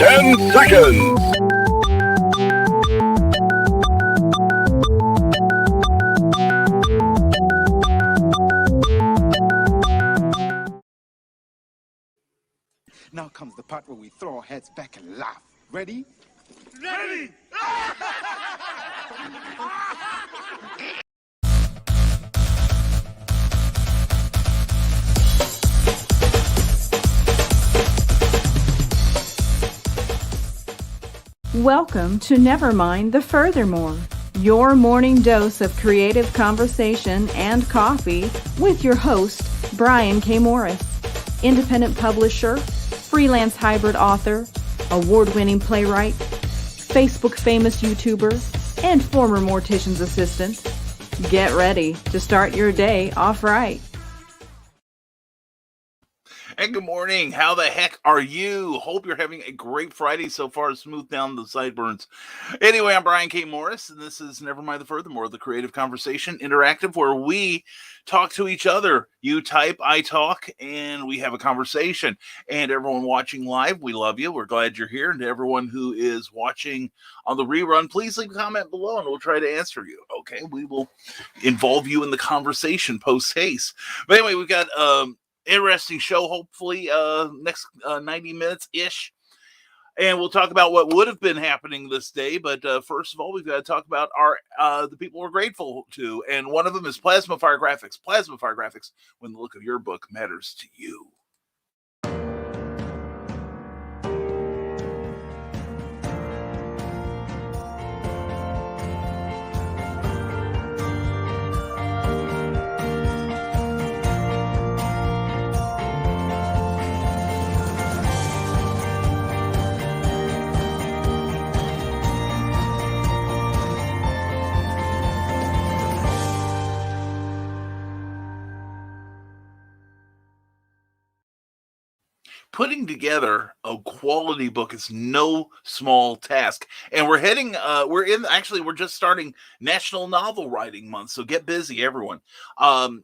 10 seconds. Now comes the part where we throw our heads back and laugh. Ready? Ready! Welcome to Nevermind the Furthermore, your morning dose of creative conversation and coffee with your host, Brian K. Morris, independent publisher, freelance hybrid author, award-winning playwright, Facebook famous YouTuber, and former mortician's assistant. Get ready to start your day off right. And good morning. How the heck are you? Hope you're having a great Friday so far. Smooth down the sideburns. Anyway, I'm Brian K. Morris, and this is Nevermind the Furthermore, the creative conversation interactive where we talk to each other. You type, I talk, and we have a conversation. And everyone watching live, we love you. We're glad you're here. And to everyone who is watching on the rerun, please leave a comment below and we'll try to answer you. Okay, we will involve you in the conversation post-haste. But anyway, we've got interesting show, hopefully, next 90 minutes-ish. And we'll talk about what would have been happening this day. But first of all, we've got to talk about the people we're grateful to. And one of them is Plasma Fire Graphics. Plasma Fire Graphics, when the look of your book matters to you. Putting together a quality book is no small task. And we're just starting National Novel Writing Month. So get busy, everyone. And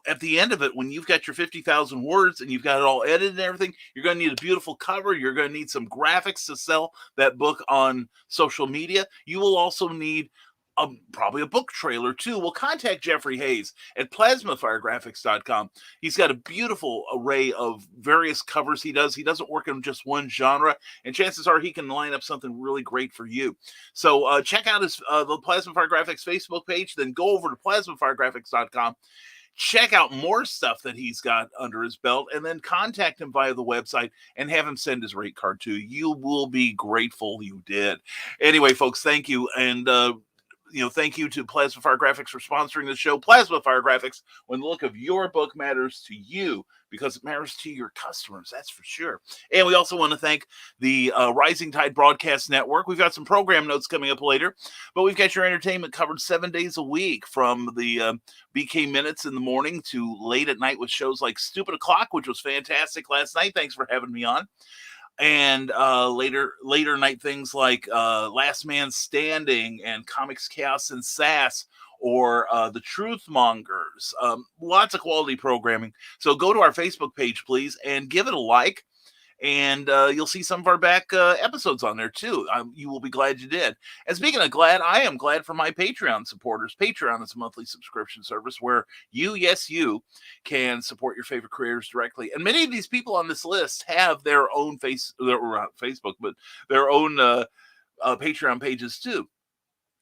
at the end of it, when you've got your 50,000 words and you've got it all edited and everything, you're going to need a beautiful cover. You're going to need some graphics to sell that book on social media. You will also need probably a book trailer too. Well, contact Jeffrey Hayes at plasmafiregraphics.com. He's got a beautiful array of various covers he does. He doesn't work in just one genre, and chances are he can line up something really great for you. So check out his the Plasma Fire Graphics Facebook page, then go over to plasmafiregraphics.com. Check out more stuff that he's got under his belt, and then contact him via the website and have him send his rate card to you. You will be grateful you did. Anyway, folks, thank you. And thank you to Plasma Fire Graphics for sponsoring the show. Plasma Fire Graphics, when the look of your book matters to you, because it matters to your customers, that's for sure. And we also want to thank the Rising Tide Broadcast Network. We've got some program notes coming up later, but we've got your entertainment covered 7 days a week, from the BK Minutes in the morning to late at night with shows like Stupid O'Clock, which was fantastic last night. Thanks for having me on. And later night things like Last Man Standing and Comics Chaos and Sass, or the Truth Mongers. Lots of quality programming. So go to our Facebook page, please, and give it a like. And you'll see some of our back episodes on there, too. You will be glad you did. And speaking of glad, I am glad for my Patreon supporters. Patreon is a monthly subscription service where you can support your favorite creators directly. And many of these people on this list have their own Facebook, but their own Patreon pages, too.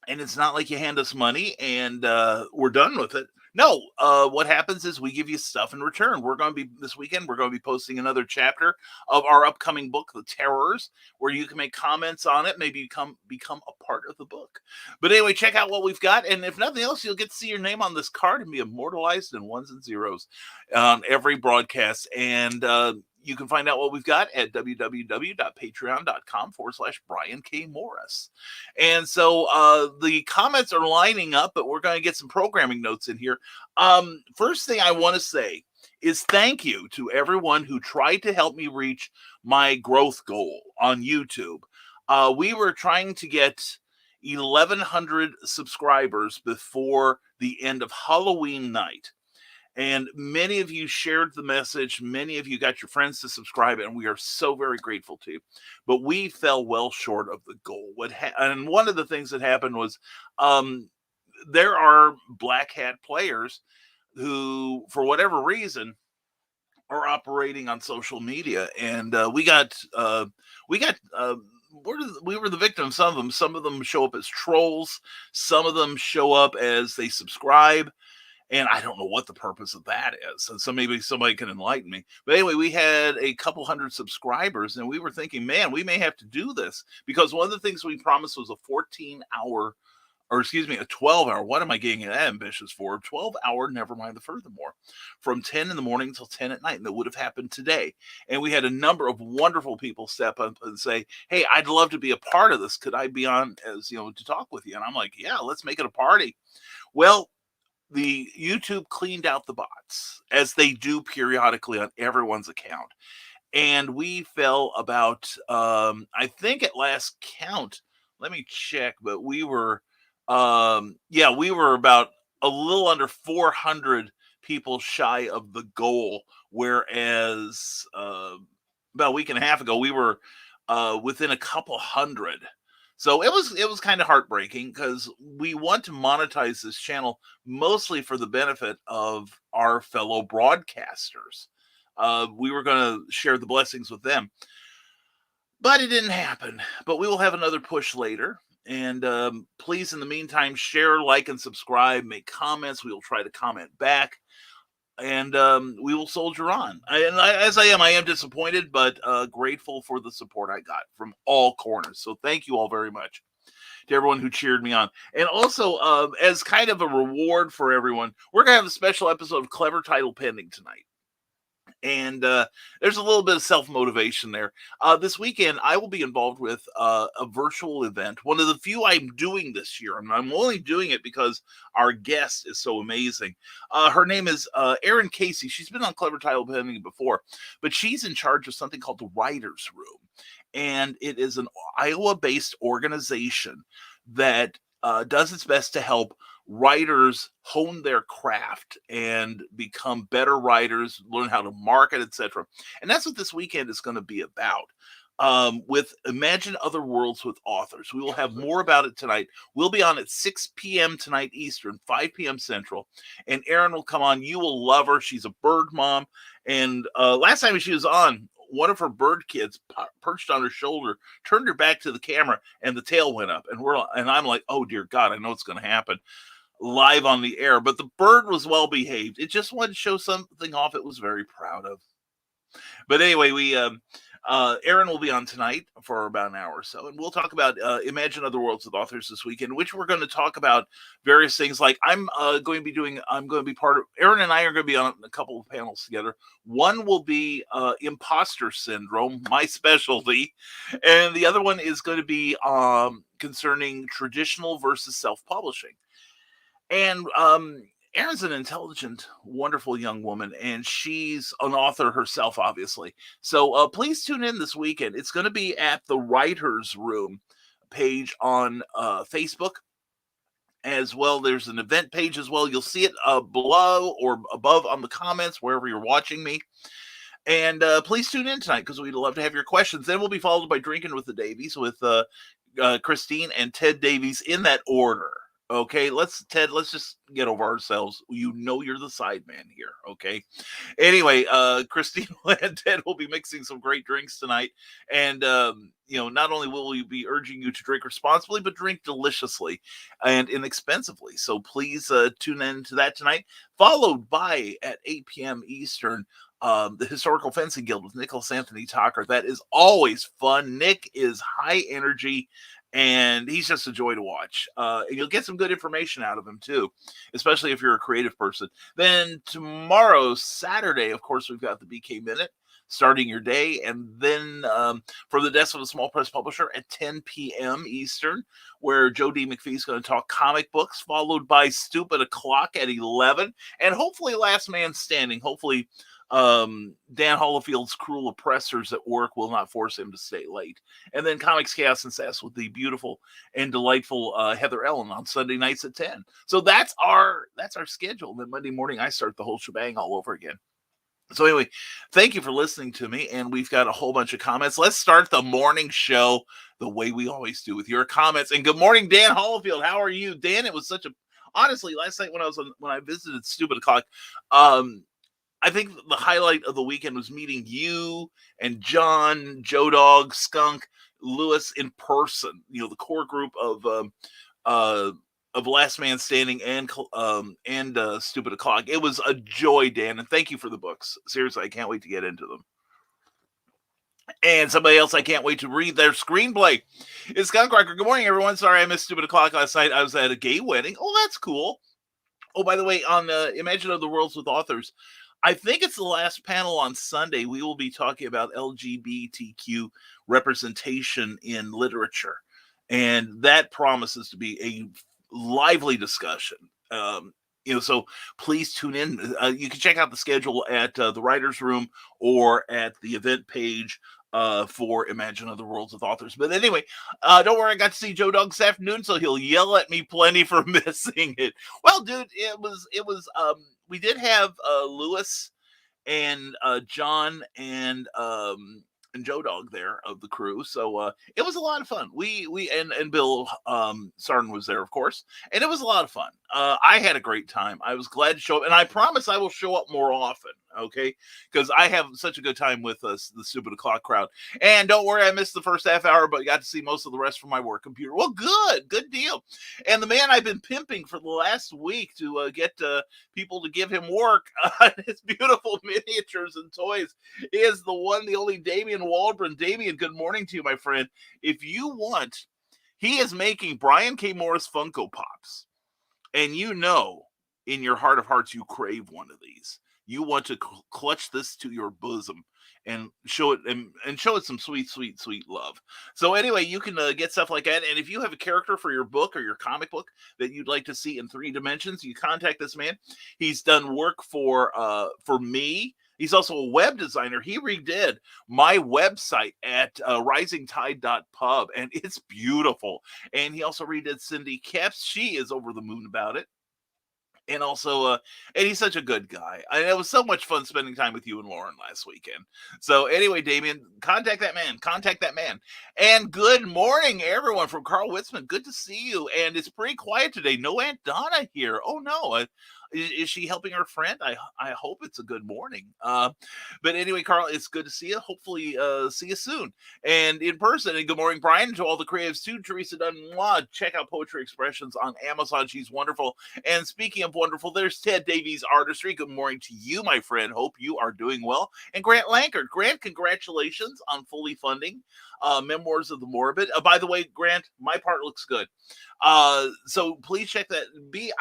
And it's not like you hand us money and we're done with it. No, what happens is we give you stuff in return. This weekend, we're going to be posting another chapter of our upcoming book, The Terrors, where you can make comments on it, maybe become a part of the book. But anyway, check out what we've got. And if nothing else, you'll get to see your name on this card and be immortalized in ones and zeros on every broadcast. And you can find out what we've got at www.patreon.com/Brian K. Morris. And so the comments are lining up, but we're going to get some programming notes in here. First thing I want to say is thank you to everyone who tried to help me reach my growth goal on YouTube. We were trying to get 1,100 subscribers before the end of Halloween night. And many of you shared the message. Many of you got your friends to subscribe, and we are so very grateful to you. But we fell well short of the goal. And one of the things that happened was there are black hat players who, for whatever reason, are operating on social media, and we were the victim of some of them. Some of them show up as trolls. Some of them show up as they subscribe. And I don't know what the purpose of that is. And so maybe somebody can enlighten me. But anyway, we had a couple hundred subscribers, and we were thinking, man, we may have to do this, because one of the things we promised was a 12-hour. What am I getting that ambitious for? 12-hour, never mind the furthermore, from 10 in the morning till 10 at night. And that would have happened today. And we had a number of wonderful people step up and say, hey, I'd love to be a part of this. Could I be on to talk with you? And I'm like, yeah, let's make it a party. Well, the YouTube cleaned out the bots, as they do periodically on everyone's account. And we fell about, I think at last count, let me check, but we were about a little under 400 people shy of the goal, whereas about a week and a half ago we were within a couple hundred. So it was kind of heartbreaking, because we want to monetize this channel mostly for the benefit of our fellow broadcasters. We were going to share the blessings with them, but it didn't happen. But we will have another push later. And please, in the meantime, share, like, and subscribe. Make comments. We will try to comment back. And we will soldier on. As I am disappointed, but grateful for the support I got from all corners. So thank you all very much to everyone who cheered me on. And also, as kind of a reward for everyone, we're going to have a special episode of Clever Title pending tonight. And there's a little bit of self-motivation there. This weekend, I will be involved with a virtual event, one of the few I'm doing this year. And I'm only doing it because our guest is so amazing. Her name is Erin Casey. She's been on Clever Title Pending before, but she's in charge of something called the Writers' Room. And it is an Iowa-based organization that does its best to help writers hone their craft and become better writers, learn how to market, etc. And that's what this weekend is going to be about. With Imagine Other Worlds with Authors. We will have more about it tonight. We'll be on at 6 p.m. tonight Eastern, 5 p.m. Central. And Erin will come on. You will love her. She's a bird mom. And last time she was on, one of her bird kids perched on her shoulder, turned her back to the camera, and the tail went up. And I'm like, oh, dear God, I know it's going to happen live on the air. But the bird was well behaved. It just wanted to show something off it was very proud of. But anyway, Erin will be on tonight for about an hour or so, and we'll talk about Imagine Other Worlds with Authors this weekend, which we're going to talk about various things. Like I'm going to be part of, Erin and I are going to be on a couple of panels together. One will be imposter syndrome, my specialty, and the other one is going to be concerning traditional versus self-publishing. And Erin's an intelligent, wonderful young woman, and she's an author herself, obviously. So please tune in this weekend. It's going to be at the Writers' Room page on Facebook as well. There's an event page as well. You'll see it below or above on the comments, wherever you're watching me. And please tune in tonight, because we'd love to have your questions. Then we'll be followed by Drinking with the Davies with Christine and Ted Davies, in that order. Okay, Ted, let's just get over ourselves. You know you're the side man here, okay? Anyway, Christine and Ted will be mixing some great drinks tonight. And, not only will we be urging you to drink responsibly, but drink deliciously and inexpensively. So please tune in to that tonight, followed by, at 8 p.m. Eastern, the Historical Fencing Guild with Nicholas Anthony Tucker. That is always fun. Nick is high energy, and he's just a joy to watch. And you'll get some good information out of him, too, especially if you're a creative person. Then tomorrow, Saturday, of course, we've got the BK Minute. starting your day. And then from the desk of a small press publisher at 10 p.m. Eastern, where Joe D. McPhee is going to talk comic books, followed by Stupid O'Clock at 11, and hopefully Last Man Standing. Hopefully Dan Hollifield's cruel oppressors at work will not force him to stay late. And then Comics, Chaos, and Sass with the beautiful and delightful Heather Ellen on Sunday nights at 10. So that's our schedule. And then Monday morning, I start the whole shebang all over again. So anyway, thank you for listening to me. And we've got a whole bunch of comments. Let's start the morning show the way we always do, with your comments. And good morning, Dan Hollifield. How are you? Dan, it was such a, honestly, last night when I visited Stupid O'Clock, I think the highlight of the weekend was meeting you and John, Joe Dog, Skunk, Lewis in person. You know, the core group of Last Man Standing and Stupid O'Clock. It was a joy, Dan, and thank you for the books. Seriously, I can't wait to get into them. And somebody else I can't wait to read their screenplay is Skunkcracker. Good morning, everyone. Sorry I missed Stupid O'Clock last night. I was at a gay wedding. Oh, that's cool. Oh, by the way, on Imagine Other Worlds with Authors, I think it's the last panel on Sunday. We will be talking about LGBTQ representation in literature. And that promises to be a lively discussion. So please tune in. You can check out the schedule at the Writers' Room or at the event page for Imagine Other Worlds with Authors. But anyway, don't worry, I got to see Joe Dog this afternoon, so he'll yell at me plenty for missing it. Well, dude, it was we did have Lewis and John and Joe Dog there of the crew, so it was a lot of fun. We and Bill Sarden was there, of course, and it was a lot of fun. I had a great time. I was glad to show up, and I promise I will show up more often. Okay, because I have such a good time with the Stupid O'Clock crowd. And don't worry, I missed the first half hour, but got to see most of the rest from my work computer. Well, good deal. And the man I've been pimping for the last week to get people to give him work on his beautiful miniatures and toys is the one, the only Damian Waldron. Damian, good morning to you, my friend. If you want, he is making Brian K. Morris Funko Pops, and you know, in your heart of hearts, you crave one of these. You want to clutch this to your bosom and show it and show it some sweet love. So anyway, you can get stuff like that. And if you have a character for your book or your comic book that you'd like to see in 3 dimensions, you contact this man. He's done work for me. He's also a web designer. He redid my website at risingtide.pub, and it's beautiful. And he also redid Cindy Kepps. She is over the moon about it. And also, and he's such a good guy. It was so much fun spending time with you and Lauren last weekend. So anyway, Damien, contact that man. And good morning, everyone, from Carl Witzman. Good to see you. And it's pretty quiet today. No Aunt Donna here. Oh, no. Is she helping her friend? I hope it's a good morning. But anyway, Carl, it's good to see you. Hopefully see you soon. And in person. And good morning, Brian, to all the creatives too. Teresa Dunn, check out Poetry Expressions on Amazon. She's wonderful. And speaking of wonderful, there's Ted Davies Artistry. Good morning to you, my friend. Hope you are doing well. And Grant Lankard. Grant, congratulations on fully funding Memoirs of the Morbid. By the way, Grant, my part looks good. So please check that.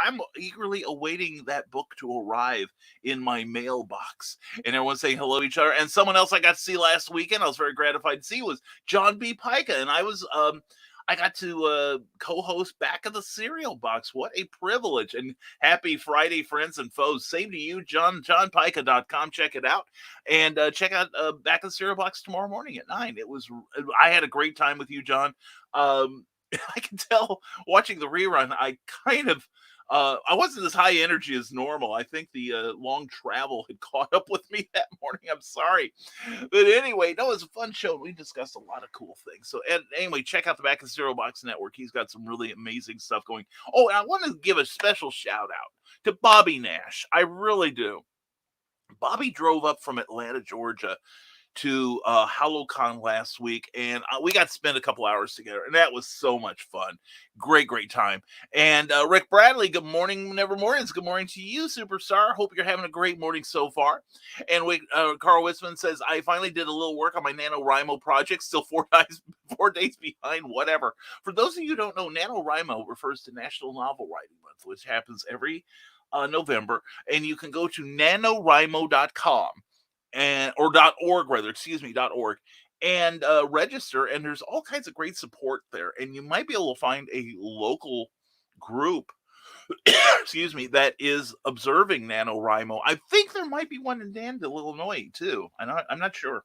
I'm eagerly awaiting that book to arrive in my mailbox. And everyone's saying hello to each other. And someone else I got to see last weekend, I was very gratified to see, was John B. Pica. And I got to co-host Back of the Cereal Box. What a privilege. And happy Friday, friends and foes. Same to you, johnpica.com. Check it out. And check out Back of the Cereal Box tomorrow morning at 9. I had a great time with you, John. I can tell watching the rerun, I kind of, I wasn't as high energy as normal. I think the long travel had caught up with me that morning. I'm sorry. But anyway, no, it was a fun show. We discussed a lot of cool things. So anyway, check out the Back of the Cereal Box Network. He's got some really amazing stuff going. Oh, and I want to give a special shout out to Bobby Nash. I really do. Bobby drove up from Atlanta, Georgia to Hallowcon last week, and we got to spend a couple hours together, and that was so much fun. Great time. And Rick Bradley, good morning, Nevermorians. Good morning to you, superstar. Hope you're having a great morning so far. And Carl Witzman says, I finally did a little work on my NaNoWriMo project, still 4 days behind, whatever. For those of you who don't know, NaNoWriMo refers to National Novel Writing Month, which happens every November, and you can go to NaNoWriMo.com or .org rather, excuse me, .org, and register. And there's all kinds of great support there, and you might be able to find a local group, excuse me, that is observing NaNoWriMo. I think there might be one in Danville, Illinois, too. I'm not sure.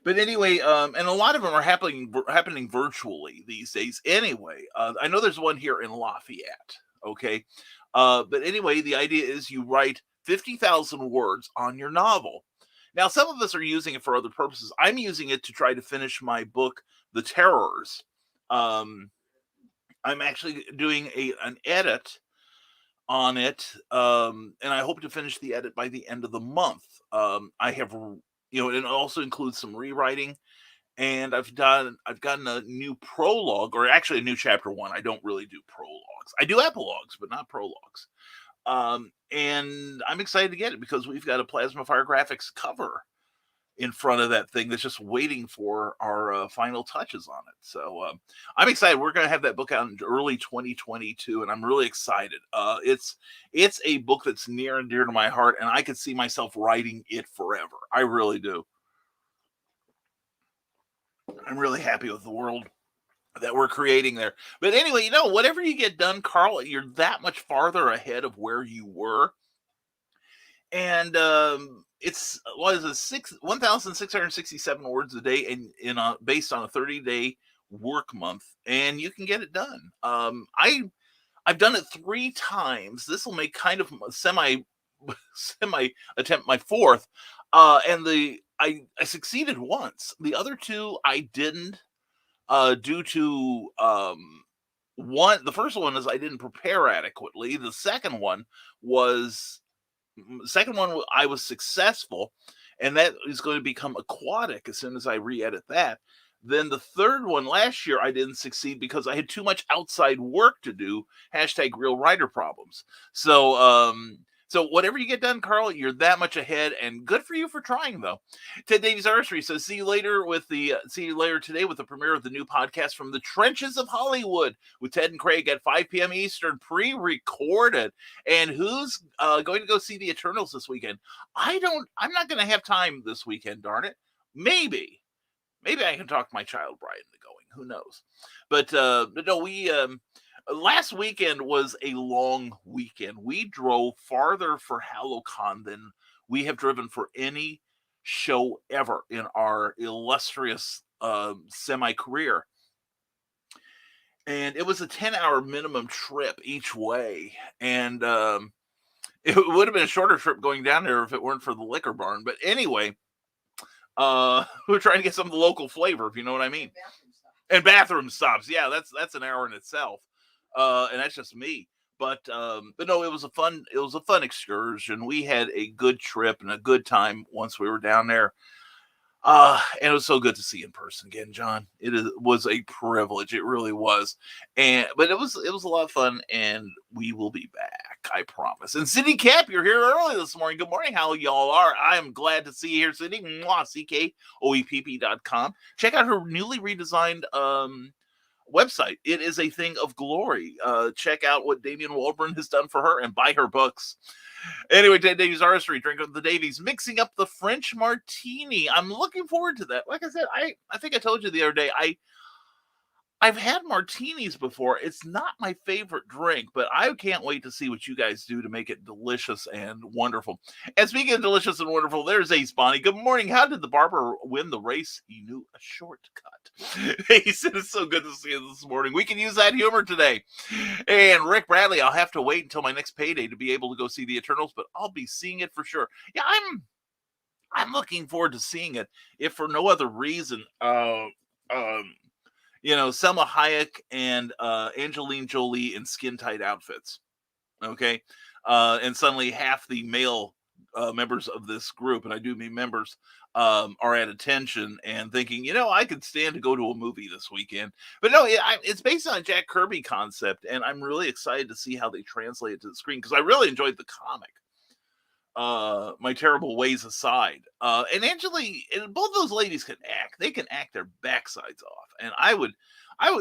But anyway, and a lot of them are happening virtually these days. Anyway, I know there's one here in Lafayette. Okay, but anyway, the idea is you write 50,000 words on your novel. Now, some of us are using it for other purposes. I'm using it to try to finish my book, The Terrors. I'm actually doing an edit on it, and I hope to finish the edit by the end of the month. I have, it also includes some rewriting, and I've gotten a new prologue, or actually a new chapter 1. I don't really do prologues. I do epilogues, but not prologues. And I'm excited to get it because we've got a Plasma Fire Graphics cover in front of that thing that's just waiting for our final touches on it. So I'm excited. We're going to have that book out in early 2022, and I'm really excited. It's a book that's near and dear to my heart, and I could see myself writing it forever. I really do. I'm really happy with the world that we're creating there. But anyway, whatever you get done, Carl, you're that much farther ahead of where you were. And it's 1,667 words a day, and based on a 30-day work month, and you can get it done. I've done it 3 times. This will make kind of a semi attempt my 4th, and I succeeded once. The other 2 I didn't, due to the first one is I didn't prepare adequately. The second one I was successful, and that is going to become aquatic as soon as I re-edit that. Then the third one last year, I didn't succeed because I had too much outside work to do. #real writer problems. So whatever you get done, Carl, you're that much ahead, and good for you for trying, though. Ted Davies Artistry says, see you later today with the premiere of the new podcast From the Trenches of Hollywood with Ted and Craig at 5 p.m. Eastern, pre-recorded. And who's going to go see the Eternals this weekend? I'm not going to have time this weekend, darn it. Maybe I can talk my child Brian into going. Who knows? But no, we last weekend was a long weekend. We drove farther for Hallowcon than we have driven for any show ever in our illustrious semi-career. And it was a 10-hour minimum trip each way. And it would have been a shorter trip going down there if it weren't for the liquor barn. But anyway, we're trying to get some of the local flavor, if you know what I mean. And bathroom stops. Yeah, that's an hour in itself. And that's just me. But no, it was a fun excursion. We had a good trip and a good time once we were down there. And it was so good to see you in person again, John. Was a privilege. It really was. But it was a lot of fun, and we will be back, I promise. And Cindy Cap, you're here early this morning. Good morning. How y'all are? I am glad to see you here, Cindy. CKOEPP.com. Check out her newly redesigned website. It is a thing of glory. Check out what Damian Waldron has done for her and buy her books. Anyway, Ted Davies Artistry, drink of the Davies, mixing up the French martini. I'm looking forward to that. Like I said, I think I told you the other day, I've had martinis before. It's not my favorite drink, but I can't wait to see what you guys do to make it delicious and wonderful. And speaking of delicious and wonderful, there's Ace Bonnie. Good morning. How did the barber win the race? He knew a shortcut. He said it's so good to see you this morning. We can use that humor today. And Rick Bradley, I'll have to wait until my next payday to be able to go see the Eternals, but I'll be seeing it for sure. Yeah, I'm looking forward to seeing it, if for no other reason. Selma Hayek and Angelina Jolie in skin-tight outfits, okay? And suddenly half the male members of this group, and I do mean members, are at attention and thinking, I could stand to go to a movie this weekend. But no, it's based on a Jack Kirby concept, and I'm really excited to see how they translate it to the screen, because I really enjoyed the comic. My Terrible Ways aside, and Angelina, and both those ladies can act. They can act their backsides off, and I would.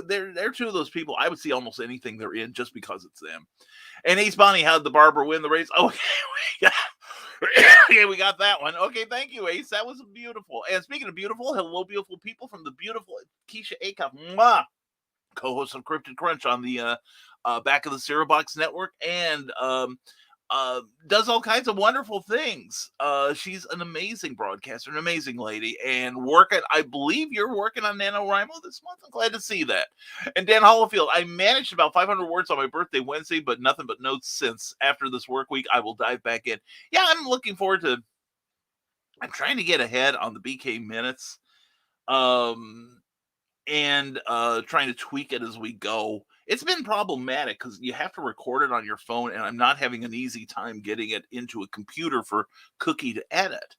They're two of those people I would see almost anything they're in just because it's them. And Ace Bonnie, how did the barber win the race? Oh, Okay, we got that one. Okay, thank you, Ace. That was beautiful. And speaking of beautiful, hello, beautiful people from the beautiful Keisha Acuff, co-host of Cryptid Crunch on the Back of the Cereal Box Network, and does all kinds of wonderful things. She's an amazing broadcaster, an amazing lady, and I believe you're working on NaNoWriMo this month. I'm glad to see that. And Dan Hollifield, I managed about 500 words on my birthday Wednesday, but nothing but notes since. After this work week, I will dive back in. Yeah, I'm looking forward to. I'm trying to get ahead on the BK minutes, and trying to tweak it as we go. It's been problematic because you have to record it on your phone, and I'm not having an easy time getting it into a computer for Cookie to edit.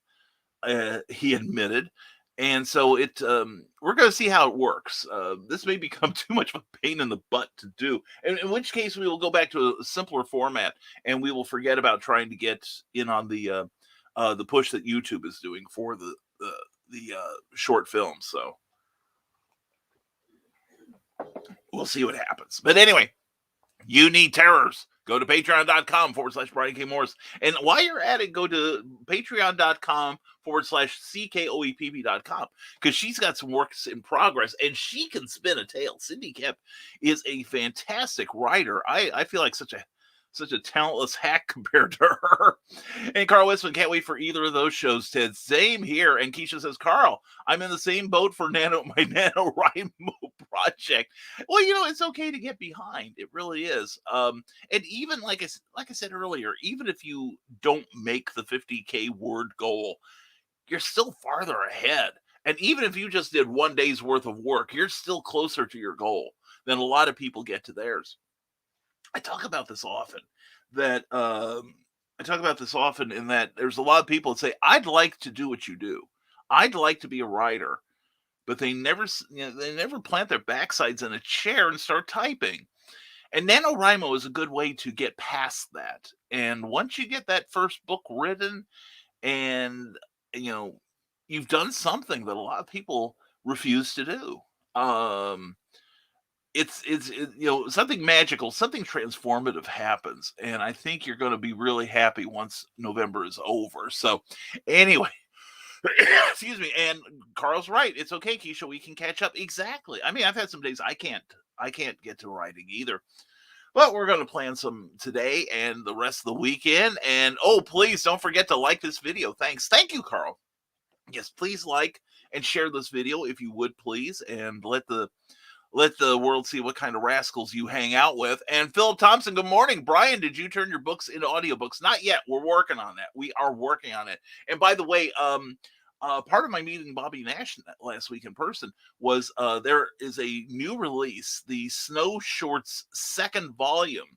He admitted, and so we're going to see how it works. This may become too much of a pain in the butt to do, in which case we will go back to a simpler format, and we will forget about trying to get in on the push that YouTube is doing for the short films. So we'll see what happens. But anyway, you need terrors. Go to patreon.com/Brian K. Morris. And while you're at it, go to patreon.com/CKOEPP.com, because she's got some works in progress and she can spin a tale. Cindy Kemp is a fantastic writer. I feel like such a talentless hack compared to her. And Carl Westman, can't wait for either of those shows, Ted. Same here. And Keisha says, Carl, I'm in the same boat for my NaNoWriMo project. Well, it's okay to get behind. It really is. And even like I said earlier, even if you don't make the 50K word goal, you're still farther ahead. And even if you just did one day's worth of work, you're still closer to your goal than a lot of people get to theirs. I talk about this often in that there's a lot of people that say, I'd like to do what you do. I'd like to be a writer, but they never plant their backsides in a chair and start typing. And NaNoWriMo is a good way to get past that. And once you get that first book written and, you've done something that a lot of people refuse to do. It's something magical, something transformative happens, and I think you're going to be really happy once November is over. So anyway, excuse me. And Carl's right. It's okay, Keisha. We can catch up. Exactly. I mean, I've had some days I can't get to writing either, but we're going to plan some today and the rest of the weekend. And please don't forget to like this video. Thank you, Carl. Yes, please like and share this video if you would, please, and let the world see what kind of rascals you hang out with. And Philip Thompson, good morning. Brian, did you turn your books into audiobooks? Not yet. We're working on that. We are working on it. And by the way, part of my meeting Bobby Nash last week in person was there is a new release, the Snow Shorts second volume.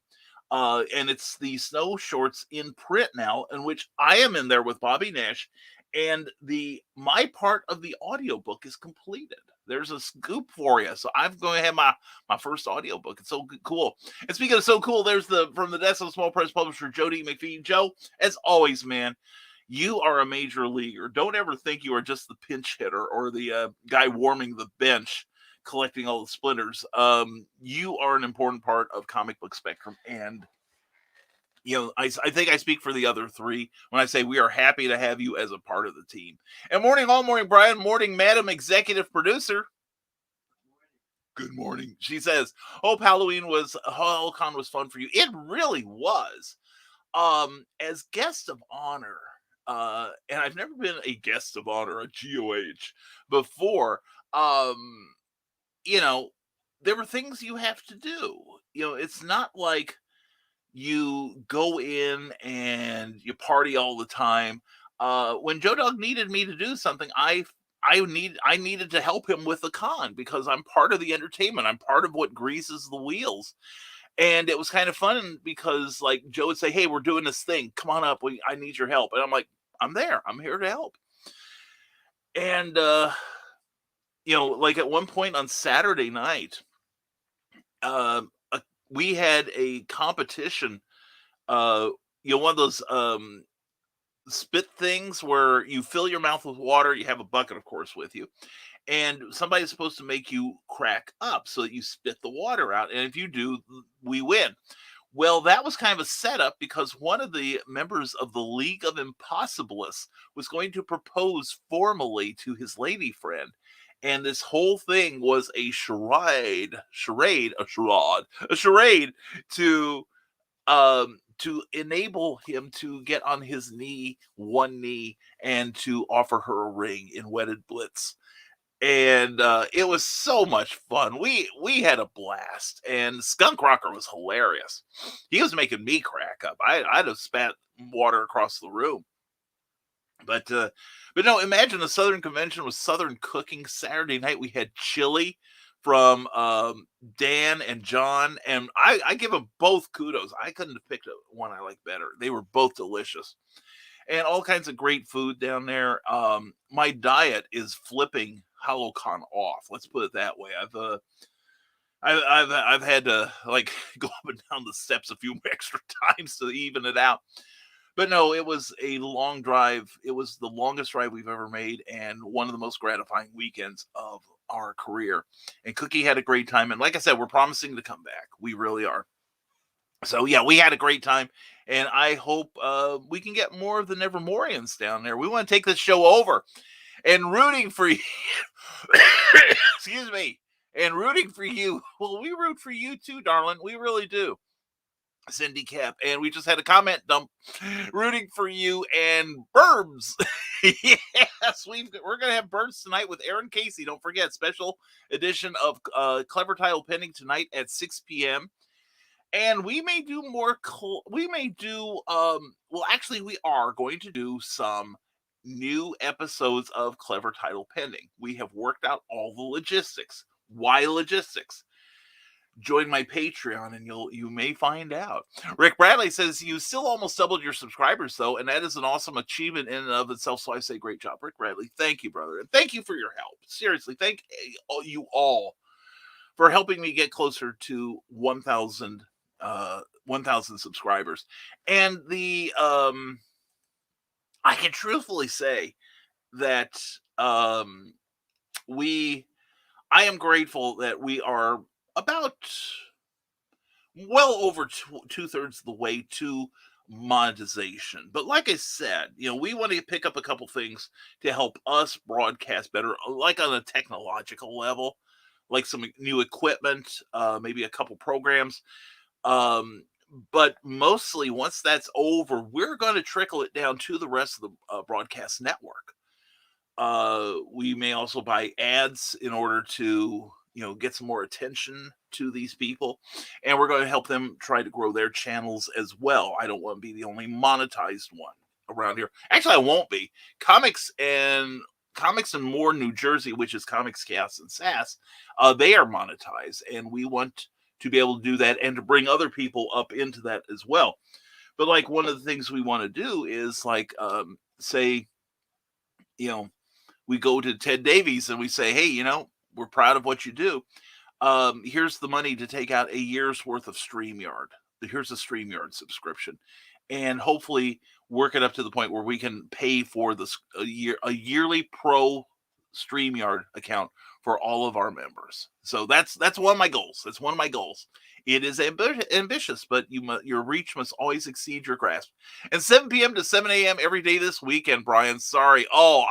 And it's the Snow Shorts in print now, in which I am in there with Bobby Nash. And my part of the audiobook is completed. There's a scoop for you. So I'm going to have my first audiobook. It's so cool. And speaking of so cool, there's from the desk of small press publisher, Joe D. McPhee. Joe, as always, man, you are a major leaguer. Don't ever think you are just the pinch hitter or the guy warming the bench, collecting all the splinters. You are an important part of Comic Book Spectrum. And I think I speak for the other three when I say we are happy to have you as a part of the team. And morning, all morning, Brian. Morning, Madam Executive Producer. Good morning. She says, hope Hallowcon was fun for you. It really was. As guest of honor, and I've never been a guest of honor, a GOH, before, there were things you have to do. It's not like you go in and you party all the time. When Joe Dog needed me to do something, I needed to help him with the con because I'm part of the entertainment. I'm part of what greases the wheels. And it was kind of fun because like Joe would say, hey, we're doing this thing. Come on up. I need your help. And I'm like, I'm there. I'm here to help. And, like at one point on Saturday night, we had a competition, one of those spit things where you fill your mouth with water. You have a bucket, of course, with you. And somebody's supposed to make you crack up so that you spit the water out. And if you do, we win. Well, that was kind of a setup because one of the members of the League of Impossibilists was going to propose formally to his lady friend. And this whole thing was a charade to enable him to get on his one knee, and to offer her a ring in wedded bliss. And it was so much fun. We had a blast, and Skunk Rocker was hilarious. He was making me crack up. I'd have spat water across the room. But no, imagine a Southern convention with Southern cooking. Saturday night we had chili from Dan and John, and I give them both kudos. I couldn't have picked one I like better. They were both delicious, and all kinds of great food down there. My diet is flipping Hallowcon off. Let's put it that way. I've had to like go up and down the steps a few extra times to even it out. But no, it was a long drive. It was the longest drive we've ever made, and one of the most gratifying weekends of our career. And Cookie had a great time. And like I said, we're promising to come back. We really are. So yeah, we had a great time, and I hope we can get more of the Nevermorians down there. We want to take this show over, and rooting for you. Excuse me. And rooting for you. Well, we root for you too, darling. We really do. Cindy Cap, and we just had a comment dump rooting for you and Burbs. Yes, we're gonna have Burbs tonight with Erin Casey. Don't forget, special edition of Clever Title Pending tonight at 6 p.m. And we may do more. We may do. Well, actually, we are going to do some new episodes of Clever Title Pending. We have worked out all the logistics. Why logistics? Join my Patreon and you may find out. Rick Bradley says you still almost doubled your subscribers though, and that is an awesome achievement in and of itself. So I say great job, Rick Bradley. Thank you, brother, and thank you for your help. Seriously, thank you all for helping me get closer to 1,000 subscribers. And I can truthfully say that I am grateful that we are about well over 2/3 of the way to monetization. But like I said, we want to pick up a couple things to help us broadcast better, like on a technological level, like some new equipment, maybe a couple programs. But mostly once that's over, we're going to trickle it down to the rest of the broadcast network. We may also buy ads in order to get some more attention to these people, and we're going to help them try to grow their channels as well. I don't want to be the only monetized one around here. Actually, I won't be. Comics and More New Jersey, which is Comics Cast and Sass, they are monetized, and we want to be able to do that and to bring other people up into that as well. But like one of the things we want to do is like say we go to Ted Davies and we say, hey, we're proud of what you do. Here's the money to take out a year's worth of StreamYard. Here's a StreamYard subscription, and hopefully work it up to the point where we can pay for a yearly pro StreamYard account for all of our members. So that's one of my goals. That's one of my goals. It is ambitious, but your reach must always exceed your grasp. And 7 p.m. to 7 a.m. every day this weekend, Brian. Sorry. Oh,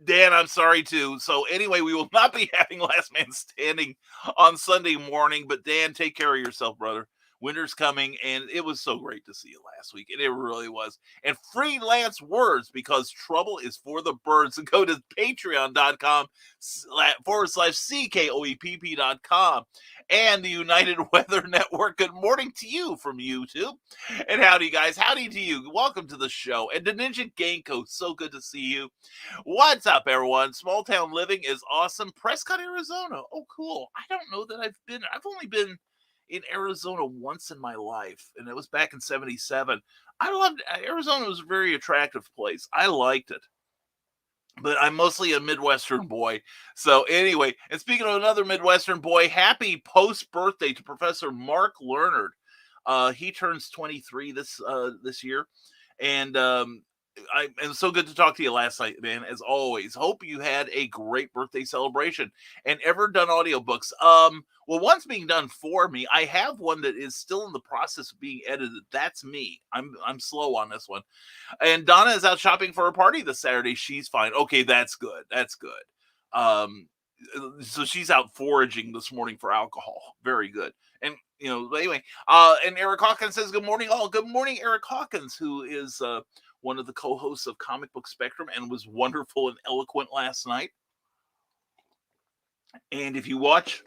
Dan, I'm sorry too. So anyway, we will not be having Last Man Standing on Sunday morning, but Dan, take care of yourself, brother. Winter's coming, and it was so great to see you last week, and it really was. And freelance words, because trouble is for the birds. So go to patreon.com/CKOEPP.com and the United Weather Network. Good morning to you from YouTube. And howdy, guys. Howdy to you. Welcome to the show. And to Ninja Ganko, so good to see you. What's up, everyone? Small town living is awesome. Prescott, Arizona. Oh, cool. I don't know that I've only been in Arizona once in my life, and it was back in 77. Arizona was a very attractive place. I liked it, but I'm mostly a Midwestern boy. So anyway, and speaking of another Midwestern boy, happy post-birthday to Professor Mark Leonard. He turns 23 this year, and and so good to talk to you last night, man. As always, hope you had a great birthday celebration. And ever done audiobooks? Well, one's being done for me. I have one that is still in the process of being edited. That's me. I'm slow on this one. And Donna is out shopping for a party this Saturday. She's fine. Okay, that's good. That's good. Um, so she's out foraging this morning for alcohol. Very good. And anyway, and Eric Hawkins says, "Good morning, all." Good morning, Eric Hawkins, who is one of the co-hosts of Comic Book Spectrum and was wonderful and eloquent last night. And if you watch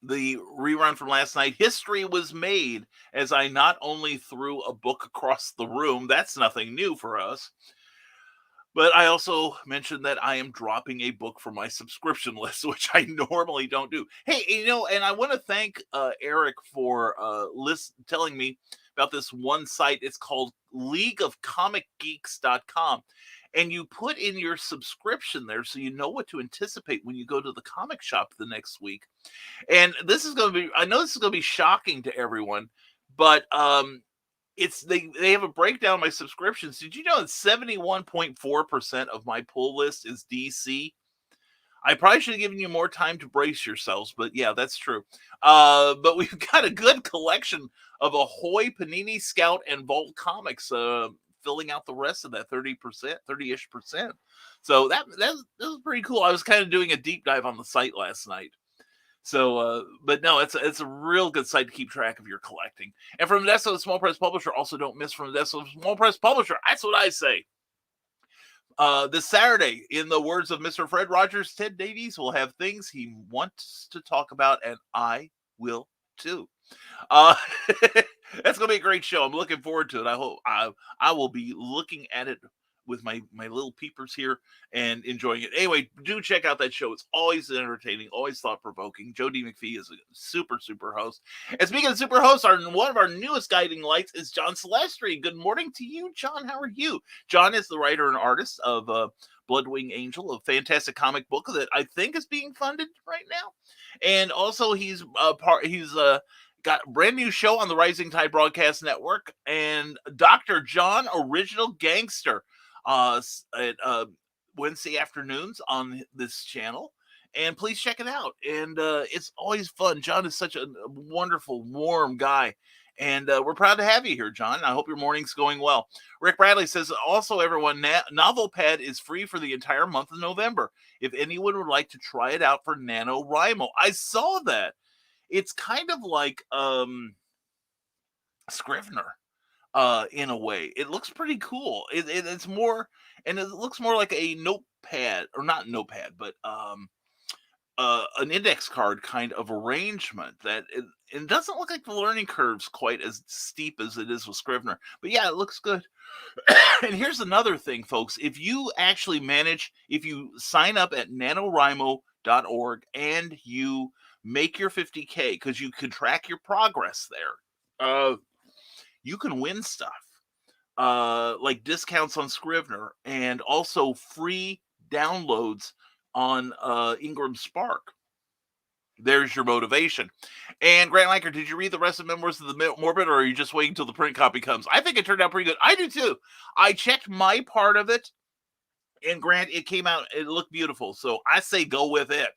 the rerun from last night, history was made as I not only threw a book across the room. That's nothing new for us. But I also mentioned that I am dropping a book from my subscription list, which I normally don't do. Hey, and I want to thank Eric for telling me about this one site. It's called leagueofcomicgeeks.com. And you put in your subscription there so you know what to anticipate when you go to the comic shop the next week. And this is going to be, I know this is going to be shocking to everyone, but they have a breakdown of my subscriptions. Did you know that 71.4% of my pull list is DC? I probably should have given you more time to brace yourselves, but yeah, that's true. But we've got a good collection of Ahoy, Panini, Scout, and Vault comics filling out the rest of that 30-ish percent. So that was pretty cool. I was kind of doing a deep dive on the site last night. So, but no, it's a real good site to keep track of your collecting. And from Modesto, the Small Press Publisher, also don't miss from Modesto, the Small Press Publisher. That's what I say. This Saturday, in the words of Mr. Fred Rogers, Ted Davies will have things he wants to talk about, and I will too. That's gonna be a great show. I'm looking forward to it. I hope I will be looking at it with my little peepers here and enjoying it. Anyway, do check out that show. It's always entertaining, always thought-provoking. Joe D. McPhee is a super host. And speaking of super hosts, one of our newest guiding lights is John Celestri. Good morning to you, John. How are you? John is the writer and artist of Bloodwing Angel, a fantastic comic book that I think is being funded right now. And also he's got a brand new show on the Rising Tide Broadcast Network, and Dr. John Original Gangster at Wednesday afternoons on this channel. And please check it out. And it's always fun. John is such a wonderful, warm guy. And we're proud to have you here, John. I hope your morning's going well. Rick Bradley says, also, everyone, NovelPad is free for the entire month of November. If anyone would like to try it out for NaNoWriMo. I saw that. It's kind of like Scrivener in a way. It looks pretty cool. It's more, and it looks more like a notepad, or not notepad, but an index card kind of arrangement that it doesn't look like the learning curve's quite as steep as it is with Scrivener. But yeah, it looks good. And here's another thing, folks. If you sign up at NaNoWriMo.org and you make your 50K, because you can track your progress there, you can win stuff like discounts on Scrivener and also free downloads on Ingram Spark. There's your motivation. And Grant Lanker, did you read the rest of Memoirs of the Morbid, or are you just waiting until the print copy comes? I think it turned out pretty good. I do too. I checked my part of it, and Grant, it came out, it looked beautiful. So I say go with it.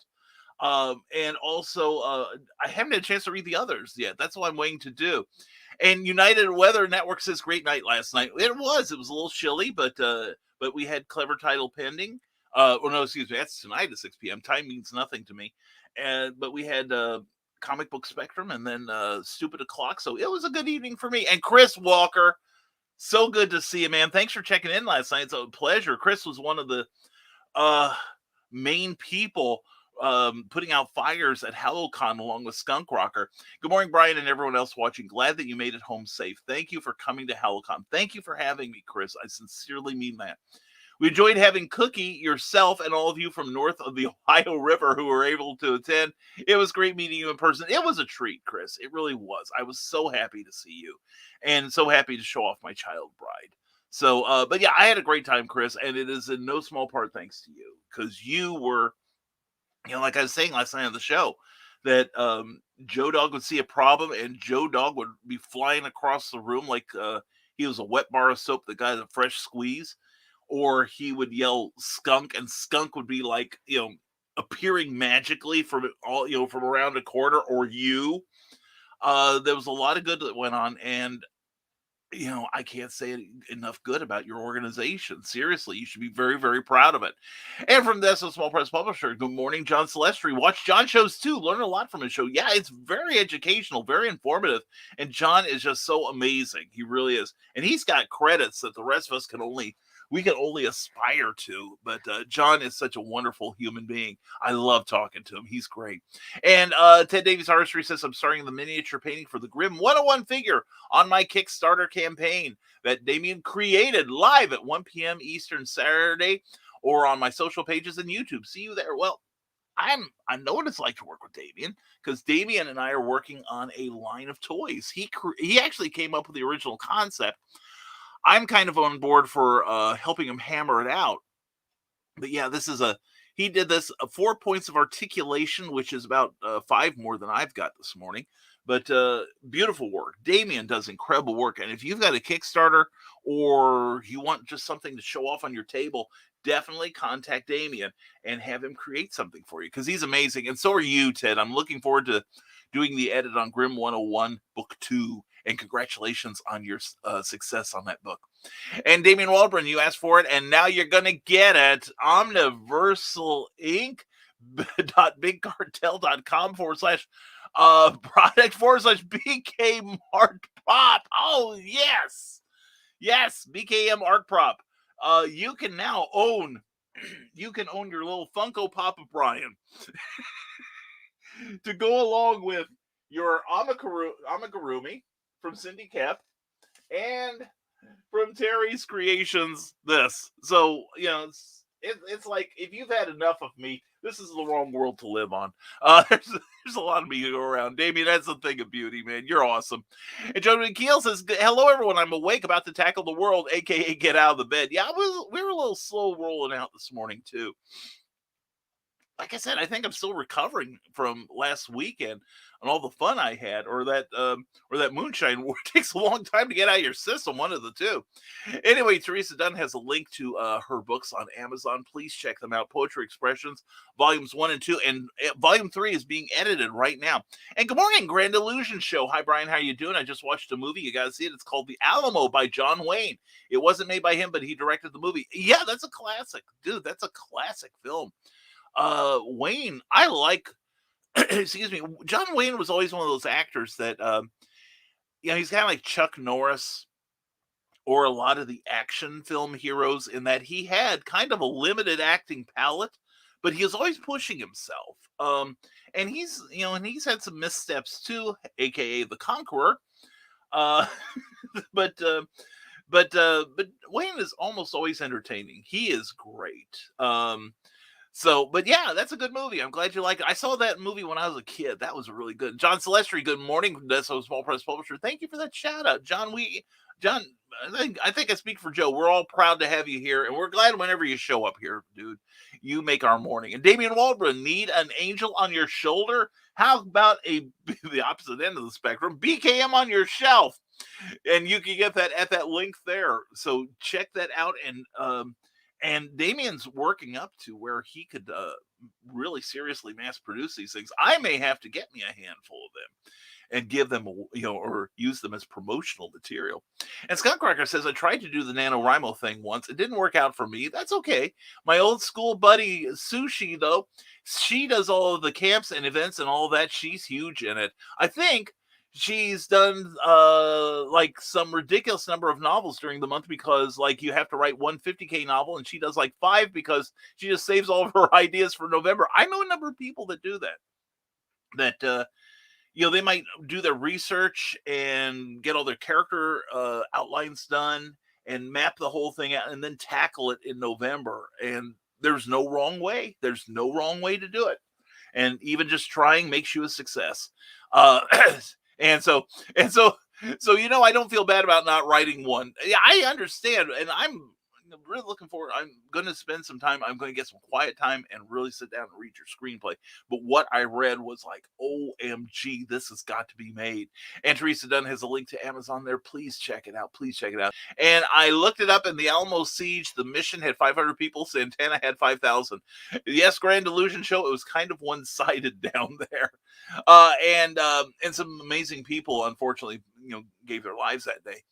And also, I haven't had a chance to read the others yet. That's what I'm waiting to do. And United Weather Network says great night last night. It was a little chilly, but we had Clever Title pending. No, excuse me, that's tonight at 6 p.m. Time means nothing to me. But we had Comic Book Spectrum and then Stupid O'Clock. So it was a good evening for me. And Chris Walker, so good to see you, man. Thanks for checking in last night. It's a pleasure. Chris was one of the main people putting out fires at Hallowcon along with Skunk Rocker. Good morning, Brian, and everyone else watching. Glad that you made it home safe. Thank you for coming to Hallowcon. Thank you for having me, Chris. I sincerely mean that. We enjoyed having Cookie, yourself, and all of you from north of the Ohio River who were able to attend. It was great meeting you in person. It was a treat, Chris. It really was. I was so happy to see you and so happy to show off my child bride. So, but yeah, I had a great time, Chris, and it is in no small part thanks to you, because you were, like I was saying last night on the show, that Joe Dog would see a problem and Joe Dog would be flying across the room like he was a wet bar of soap that got a fresh squeeze, or he would yell skunk, and skunk would be like, appearing magically from from around a corner, or you. There was a lot of good that went on, and I can't say enough good about your organization. Seriously, you should be very, very proud of it. And from this, a small press publisher, good morning, John Celestri. Watch John shows too. Learn a lot from his show. Yeah, it's very educational, very informative. And John is just so amazing. He really is. And he's got credits that the rest of us can only aspire to. But John is such a wonderful human being. I love talking to him. He's great. And Ted Davies Artistry says, I'm starting the miniature painting for the Grimm 101 figure on my Kickstarter campaign that Damien created live at 1 p.m. Eastern Saturday, or on my social pages and YouTube. See you there. Well, I know what it's like to work with Damien, because Damien and I are working on a line of toys. He actually came up with the original concept. I'm kind of on board for helping him hammer it out. But yeah, he did this 4 points of articulation, which is about 5 more than I've got this morning. But beautiful work. Damien does incredible work. And if you've got a Kickstarter, or you want just something to show off on your table, definitely contact Damien and have him create something for you, because he's amazing. And so are you, Ted. I'm looking forward to doing the edit on Grimm 101 Book 2. And congratulations on your success on that book. And Damien Waldron, you asked for it, and now you're going to get it. omniversalinc.bigcartel.com/product/BK Art Prop. Oh, yes. Yes, BKM Art Prop. You can now own your little Funko Pop of Brian to go along with your amigurumi from Cindy Kep, and from Terry's Creations this. So, it's like, if you've had enough of me, this is the wrong world to live on. There's a lot of me to go around. Damien, that's the thing of beauty, man. You're awesome. And Jonathan Keel says, hello, everyone. I'm awake, about to tackle the world, a.k.a. get out of the bed. Yeah, we were a little slow rolling out this morning, too. Like I said, I think I'm still recovering from last weekend and all the fun I had, or that moonshine war. It takes a long time to get out of your system, one of the two. Anyway, Teresa Dunn has a link to her books on Amazon. Please check them out. Poetry Expressions, volumes 1 and 2, and volume 3 is being edited right now. And good morning, Grand Illusion Show. Hi, Brian. How you doing? I just watched a movie. You got to see it. It's called The Alamo by John Wayne. It wasn't made by him, but he directed the movie. Yeah, that's a classic. Dude, that's a classic film. Wayne, I like, excuse me, John Wayne was always one of those actors that, he's kind of like Chuck Norris, or a lot of the action film heroes, in that he had kind of a limited acting palette, but he was always pushing himself. And he's had some missteps too, aka the Conqueror. But Wayne is almost always entertaining. He is great. But yeah, that's a good movie. I'm glad you like it. I saw that movie when I was a kid. That was really good. John Celestri, good morning. That's a small press publisher. Thank you for that shout out, John. I think I speak for Joe. We're all proud to have you here, and we're glad whenever you show up here, dude. You make our morning. And Damien Waldron, need an angel on your shoulder? How about the opposite end of the spectrum? BKM on your shelf, and you can get that at that link there. So check that out. And Damien's working up to where he could really seriously mass produce these things. I may have to get me a handful of them and give them, or use them as promotional material. And Scott Cracker says, I tried to do the NaNoWriMo thing once. It didn't work out for me. That's okay. My old school buddy, Sushi, though, she does all of the camps and events and all that. She's huge in it. I think she's done like some ridiculous number of novels during the month, because like you have to write one 50K novel, and she does like 5 because she just saves all of her ideas for November. I know a number of people that do that. They might do their research and get all their character outlines done and map the whole thing out, and then tackle it in November. And there's no wrong way. There's no wrong way to do it. And even just trying makes you a success. And so, I don't feel bad about not writing one. Yeah, I understand. And I'm, really looking forward. I'm going to spend some time. I'm going to get some quiet time and really sit down and read your screenplay. But what I read was like, OMG, this has got to be made. And Teresa Dunn has a link to Amazon there. Please check it out. Please check it out. And I looked it up in the Alamo Siege. The mission had 500 people. Santana had 5,000. Yes, Grand Illusion Show. It was kind of one-sided down there. And some amazing people, unfortunately, gave their lives that day.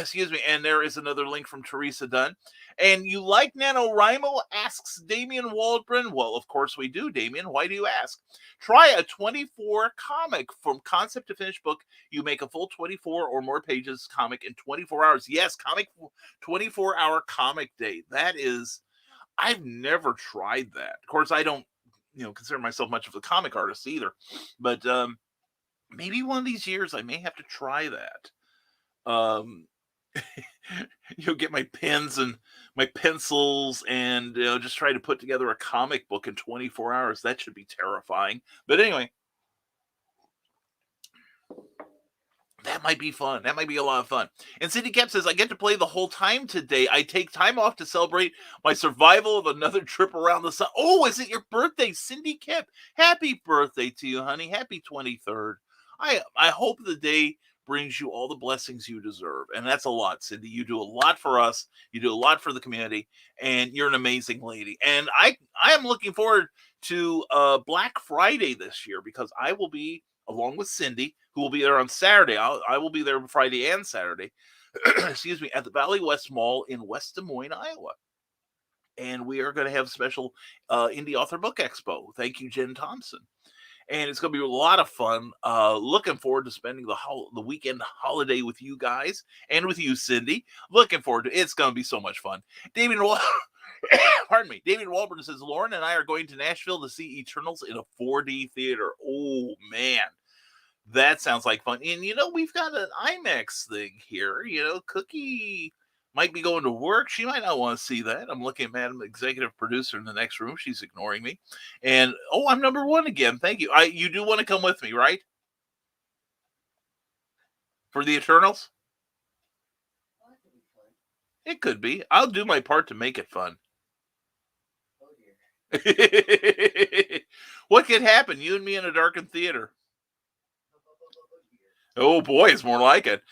Excuse me. And there is another link from Teresa Dunn. And you like NaNoWriMo? Asks Damian Waldron. Well, of course we do, Damian. Why do you ask? Try a 24 comic from concept to finished book. You make a full 24 or more pages comic in 24 hours. Yes, 24-hour comic day. That is, I've never tried that. Of course, I don't, consider myself much of a comic artist either. But maybe one of these years I may have to try that. Get my pens and my pencils and just try to put together a comic book in 24 hours. That should be terrifying. But anyway, that might be fun. That might be a lot of fun. And Cindy Kemp says, I get to play the whole time today. I take time off to celebrate my survival of another trip around the sun. Oh, is it your birthday, Cindy Kemp? Happy birthday to you, honey. Happy 23rd. I hope the day brings you all the blessings you deserve. And that's a lot, Cindy. You do a lot for us. You do a lot for the community. And you're an amazing lady. And I am looking forward to Black Friday this year because I will be, along with Cindy, who will be there on Saturday. I will be there Friday and Saturday, excuse me, at the Valley West Mall in West Des Moines, Iowa. And we are going to have a special Indie Author Book Expo. Thank you, Jen Thompson. And it's going to be a lot of fun. Looking forward to spending the weekend holiday with you guys and with you, Cindy. Looking forward to it. It's going to be so much fun. David Walburn says, Lauren and I are going to Nashville to see Eternals in a 4D theater. Oh, man. That sounds like fun. And, we've got an IMAX thing here. Cookie might be going to work. She might not want to see that. I'm looking at Madam Executive Producer in the next room. She's ignoring me. And, I'm number one again. Thank you. You do want to come with me, right? For the Eternals? Well, that could be fun. It could be. I'll do my part to make it fun. Oh, dear. What could happen? You and me in a darkened theater. Oh, boy, it's more like it.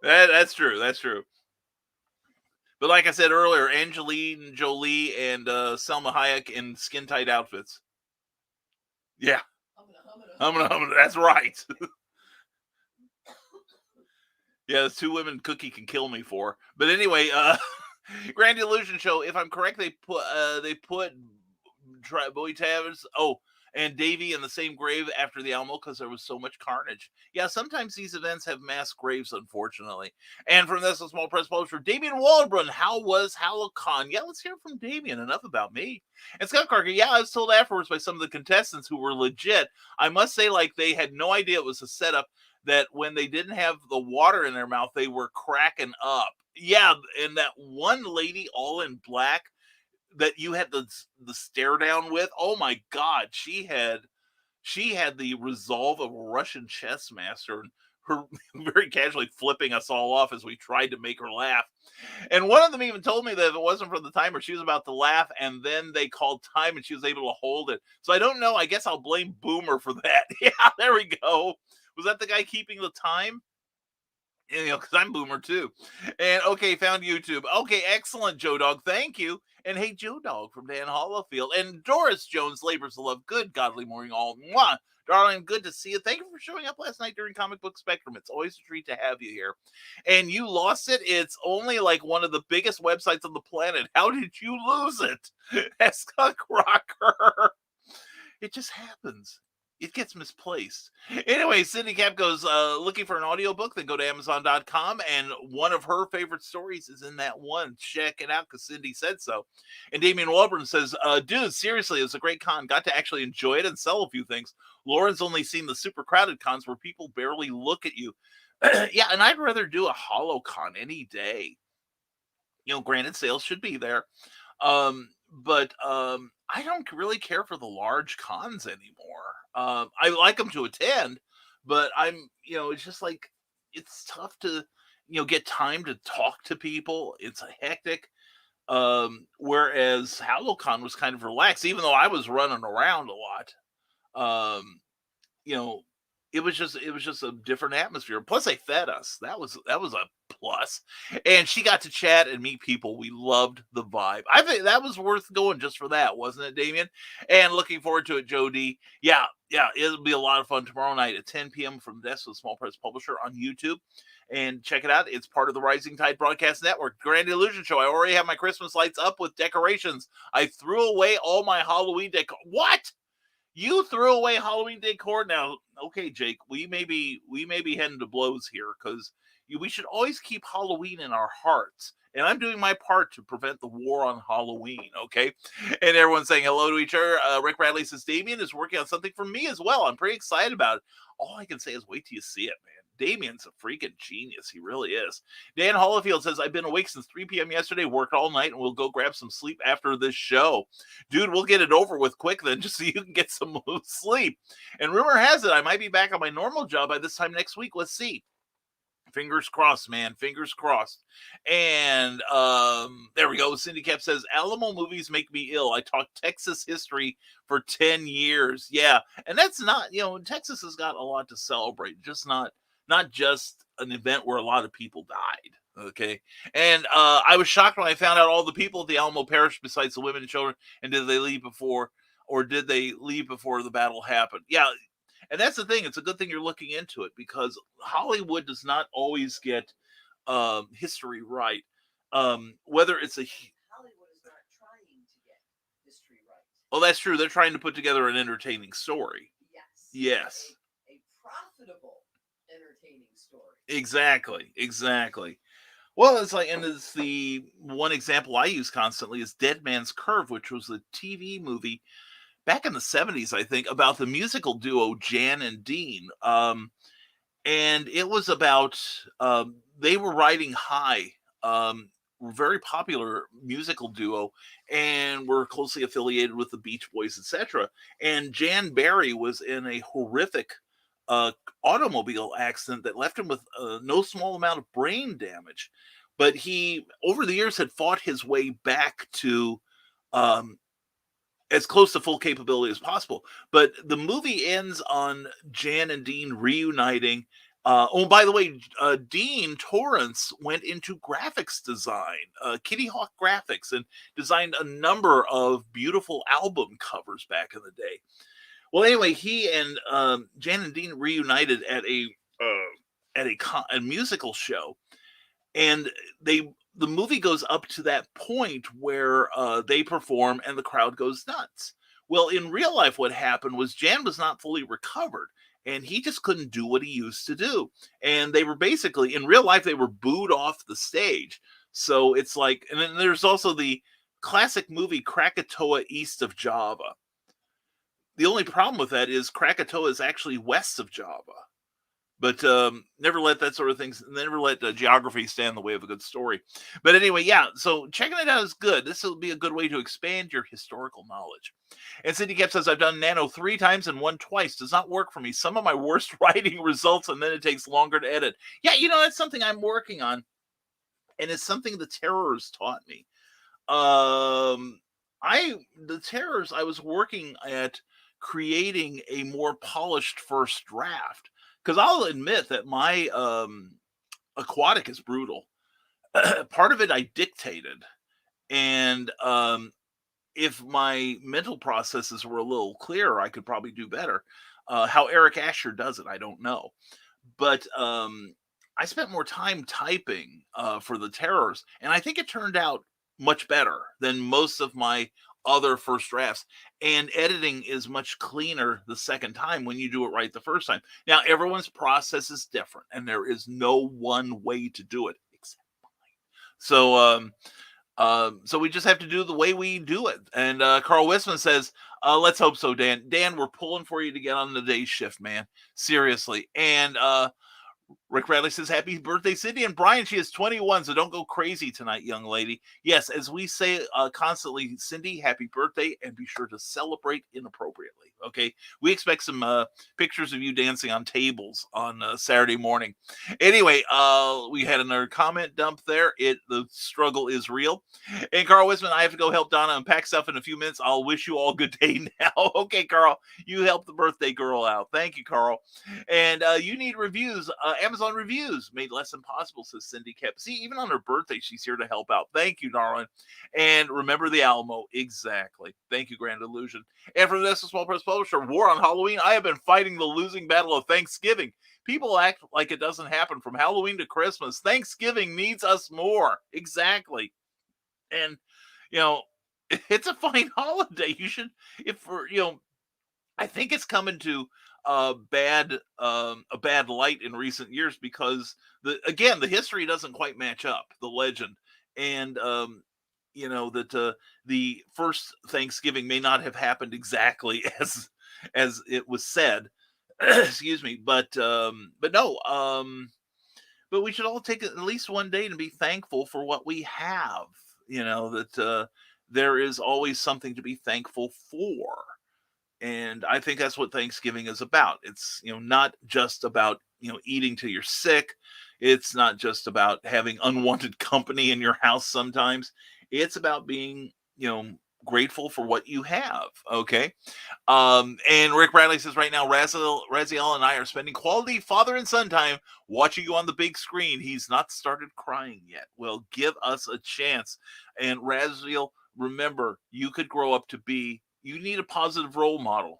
That's true. That's true. But like I said earlier, Angelina Jolie and Selma Hayek in skin-tight outfits. Yeah. Humana. That's right. Yeah, there's two women Cookie can kill me for. But anyway, Grand Illusion Show, if I'm correct, they put Bowie Tavers. And Davey in the same grave after the Alamo because there was so much carnage. Yeah, sometimes these events have mass graves, unfortunately. And from this, a small press publisher, Damian Waldron, how was Hallowcon? Yeah, let's hear from Damian. Enough about me. And Scott Carker, yeah, I was told afterwards by some of the contestants who were legit. I must say, they had no idea it was a setup, that when they didn't have the water in their mouth, they were cracking up. Yeah, and that one lady all in black that you had the stare down with, oh my God, she had the resolve of a Russian chess master, and her very casually flipping us all off as we tried to make her laugh. And one of them even told me that if it wasn't for the timer, she was about to laugh, and then they called time and she was able to hold it. So I don't know. I guess I'll blame Boomer for that. Yeah, there we go. Was that the guy keeping the time? Because I'm Boomer too. And okay, found YouTube. Okay, excellent, Joe Dog. Thank you. And hey, Joe Dog from Dan Hollowfield. And Doris Jones, Labors of Love. Good godly morning, all. Mwah. Darling, good to see you. Thank you for showing up last night during Comic Book Spectrum. It's always a treat to have you here. And you lost it. It's only one of the biggest websites on the planet. How did you lose it? Ask Rocker. It just happens. It gets misplaced. Anyway, Cindy Cap goes, looking for an audiobook, then go to Amazon.com, and one of her favorite stories is in that one. Check it out, because Cindy said so. And Damian Walburn says, dude, seriously, it was a great con. Got to actually enjoy it and sell a few things. Lauren's only seen the super crowded cons where people barely look at you. Yeah, and I'd rather do a Hallowcon any day. Granted, sales should be there. But I don't really care for the large cons anymore. I like them to attend, but it's just it's tough to, get time to talk to people. It's a hectic. Whereas Hallowcon was kind of relaxed, even though I was running around a lot. Um, you know, it was just a different atmosphere. Plus, they fed us. That was a plus. And she got to chat and meet people. We loved the vibe. I think that was worth going just for that, wasn't it, Damien? And looking forward to it, Jody. Yeah, yeah, it'll be a lot of fun tomorrow night at 10 p.m. from Desk with Small Press Publisher on YouTube. And check it out. It's part of the Rising Tide Broadcast Network. Grand Illusion Show. I already have my Christmas lights up with decorations. I threw away all my Halloween decor. What? You threw away Halloween decor? Now, okay, Jake, we may be heading to blows here because we should always keep Halloween in our hearts. And I'm doing my part to prevent the war on Halloween, okay? And everyone's saying hello to each other. Rick Bradley says, Damien is working on something for me as well. I'm pretty excited about it. All I can say is wait till you see it, man. Damien's a freaking genius. He really is. Dan Hollifield says, I've been awake since 3 p.m. yesterday, worked all night, and we'll go grab some sleep after this show. Dude, we'll get it over with quick then, just so you can get some sleep. And rumor has it, I might be back on my normal job by this time next week. Let's see. Fingers crossed, man. Fingers crossed. And there we go. Cindy Cap says, Alamo movies make me ill. I taught Texas history for 10 years. Yeah. And that's not, Texas has got a lot to celebrate. Just not just an event where a lot of people died. Okay. And I was shocked when I found out all the people at the Alamo Parish besides the women and children. And did they leave before the battle happened? Yeah. And that's the thing. It's a good thing you're looking into it because Hollywood does not always get history right. Whether it's Hollywood is not trying to get history right. Oh, that's true. They're trying to put together an entertaining story. Yes. A profitable entertaining story. Exactly. Well, it's the one example I use constantly is Dead Man's Curve, which was a TV movie back in the 70s, I think, about the musical duo Jan and Dean. And it was about, they were riding high, very popular musical duo, and were closely affiliated with the Beach Boys, etc. And Jan Barry was in a horrific automobile accident that left him with no small amount of brain damage. But he, over the years, had fought his way back to as close to full capability as possible. But the movie ends on Jan and Dean reuniting. By the way, Dean Torrance went into graphics design, Kitty Hawk Graphics, and designed a number of beautiful album covers back in the day. Well, anyway, he and Jan and Dean reunited at a musical show, and the movie goes up to that point where they perform and the crowd goes nuts. Well, in real life, what happened was Jan was not fully recovered, and he just couldn't do what he used to do. And they were basically, in real life, they were booed off the stage. So it's like, and then there's also the classic movie Krakatoa East of Java. The only problem with that is Krakatoa is actually west of Java. But never let that sort of things, never let geography stand in the way of a good story. But anyway, yeah, so checking it out is good. This will be a good way to expand your historical knowledge. And Cindy Cap says, I've done Nano 3 times and 1 twice. Does not work for me. Some of my worst writing results, and then it takes longer to edit. Yeah, that's something I'm working on. And it's something the Terrors taught me. The Terrors, I was working at creating a more polished first draft. Because I'll admit that my aquatic is brutal. Part of it I dictated. And if my mental processes were a little clearer, I could probably do better. How Eric Asher does it, I don't know. But I spent more time typing for the Terrors. And I think it turned out much better than most of my other first drafts, and editing is much cleaner the second time when you do it right the first time. Now, everyone's process is different, and there is no one way to do it except mine. So we just have to do the way we do it. And Carl Wisman says, let's hope so, Dan. Dan, we're pulling for you to get on the day shift, man. Seriously. And Rick Bradley says, happy birthday, Cindy. And Brian, she is 21, so don't go crazy tonight, young lady. Yes, as we say constantly, Cindy, happy birthday, and be sure to celebrate inappropriately, okay? We expect some pictures of you dancing on tables on Saturday morning. Anyway, we had another comment dump there. The struggle is real. And Carl Wisman, I have to go help Donna unpack stuff in a few minutes. I'll wish you all good day now. Okay, Carl, you help the birthday girl out. Thank you, Carl. And you need reviews. Amazon reviews made less impossible, says Cindy Kep. See, even on her birthday, she's here to help out. Thank you, darling. And remember the Alamo. Exactly. Thank you, Grand Illusion. And from this Small Press Publisher, War on Halloween, I have been fighting the losing battle of Thanksgiving. People act like it doesn't happen from Halloween to Christmas. Thanksgiving needs us more. Exactly. And, it's a fine holiday. You should, I think it's coming to a bad light in recent years because the history doesn't quite match up, the legend, and that the first Thanksgiving may not have happened exactly as it was said. Excuse me, but no, but we should all take at least one day to be thankful for what we have. That there is always something to be thankful for. And I think that's what Thanksgiving is about. It's, not just about, eating till you're sick. It's not just about having unwanted company in your house sometimes. It's about being, grateful for what you have. Okay. And Rick Bradley says right now, Raziel and I are spending quality father and son time watching you on the big screen. He's not started crying yet. Well, give us a chance. And Raziel, remember, you could grow up to be, you need a positive role model.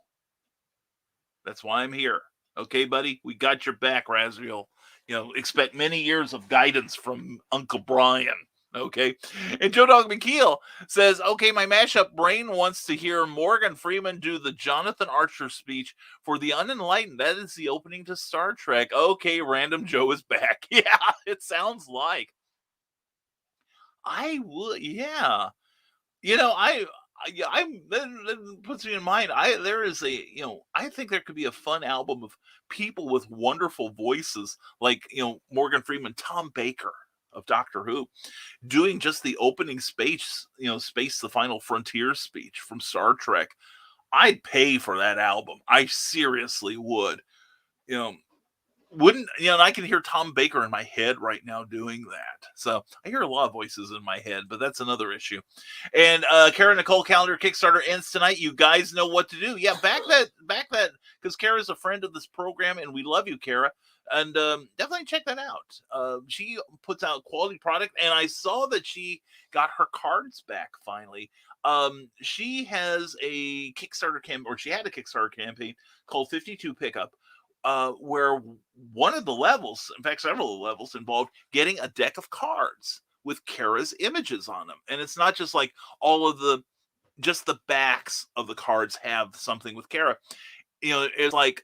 That's why I'm here. Okay, buddy? We got your back, Raziel. Expect many years of guidance from Uncle Brian. Okay. And Joe Dog McKeel says, okay, my mashup brain wants to hear Morgan Freeman do the Jonathan Archer speech for the unenlightened. That is the opening to Star Trek. Okay, Random Joe is back. Yeah, it sounds like. I would, yeah. That puts me in mind. I think there could be a fun album of people with wonderful voices like, Morgan Freeman, Tom Baker of Doctor Who, doing just the opening Space, the Final Frontier speech from Star Trek. I'd pay for that album. I seriously would. And I can hear Tom Baker in my head right now doing that. So I hear a lot of voices in my head, but that's another issue. And Kara Nicole calendar Kickstarter ends tonight. You guys know what to do. Yeah, back that, because Kara's a friend of this program, and we love you, Kara. And definitely check that out. She puts out quality product, and I saw that she got her cards back finally. She has a Kickstarter campaign, or she had a Kickstarter campaign called 52 Pickup. Where one of the levels, in fact, several of the levels involved getting a deck of cards with Kara's images on them. And it's not just like just the backs of the cards have something with Kara. It's like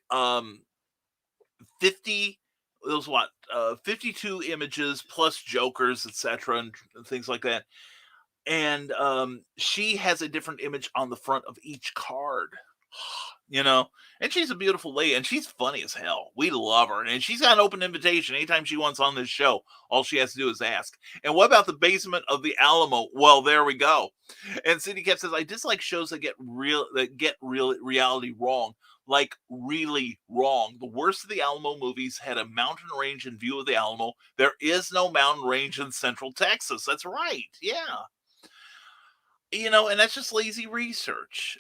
52 images plus jokers, etc., and things like that. And she has a different image on the front of each card. And she's a beautiful lady, and she's funny as hell. We love her, and she's got an open invitation anytime she wants on this show. All she has to do is ask. And what about the basement of the Alamo? Well, there we go. And Cindy Cap says, I dislike shows that get reality wrong, like really wrong. The worst of the Alamo movies had a mountain range in view of the Alamo. There is no mountain range in Central Texas. That's right. Yeah. And that's just lazy research.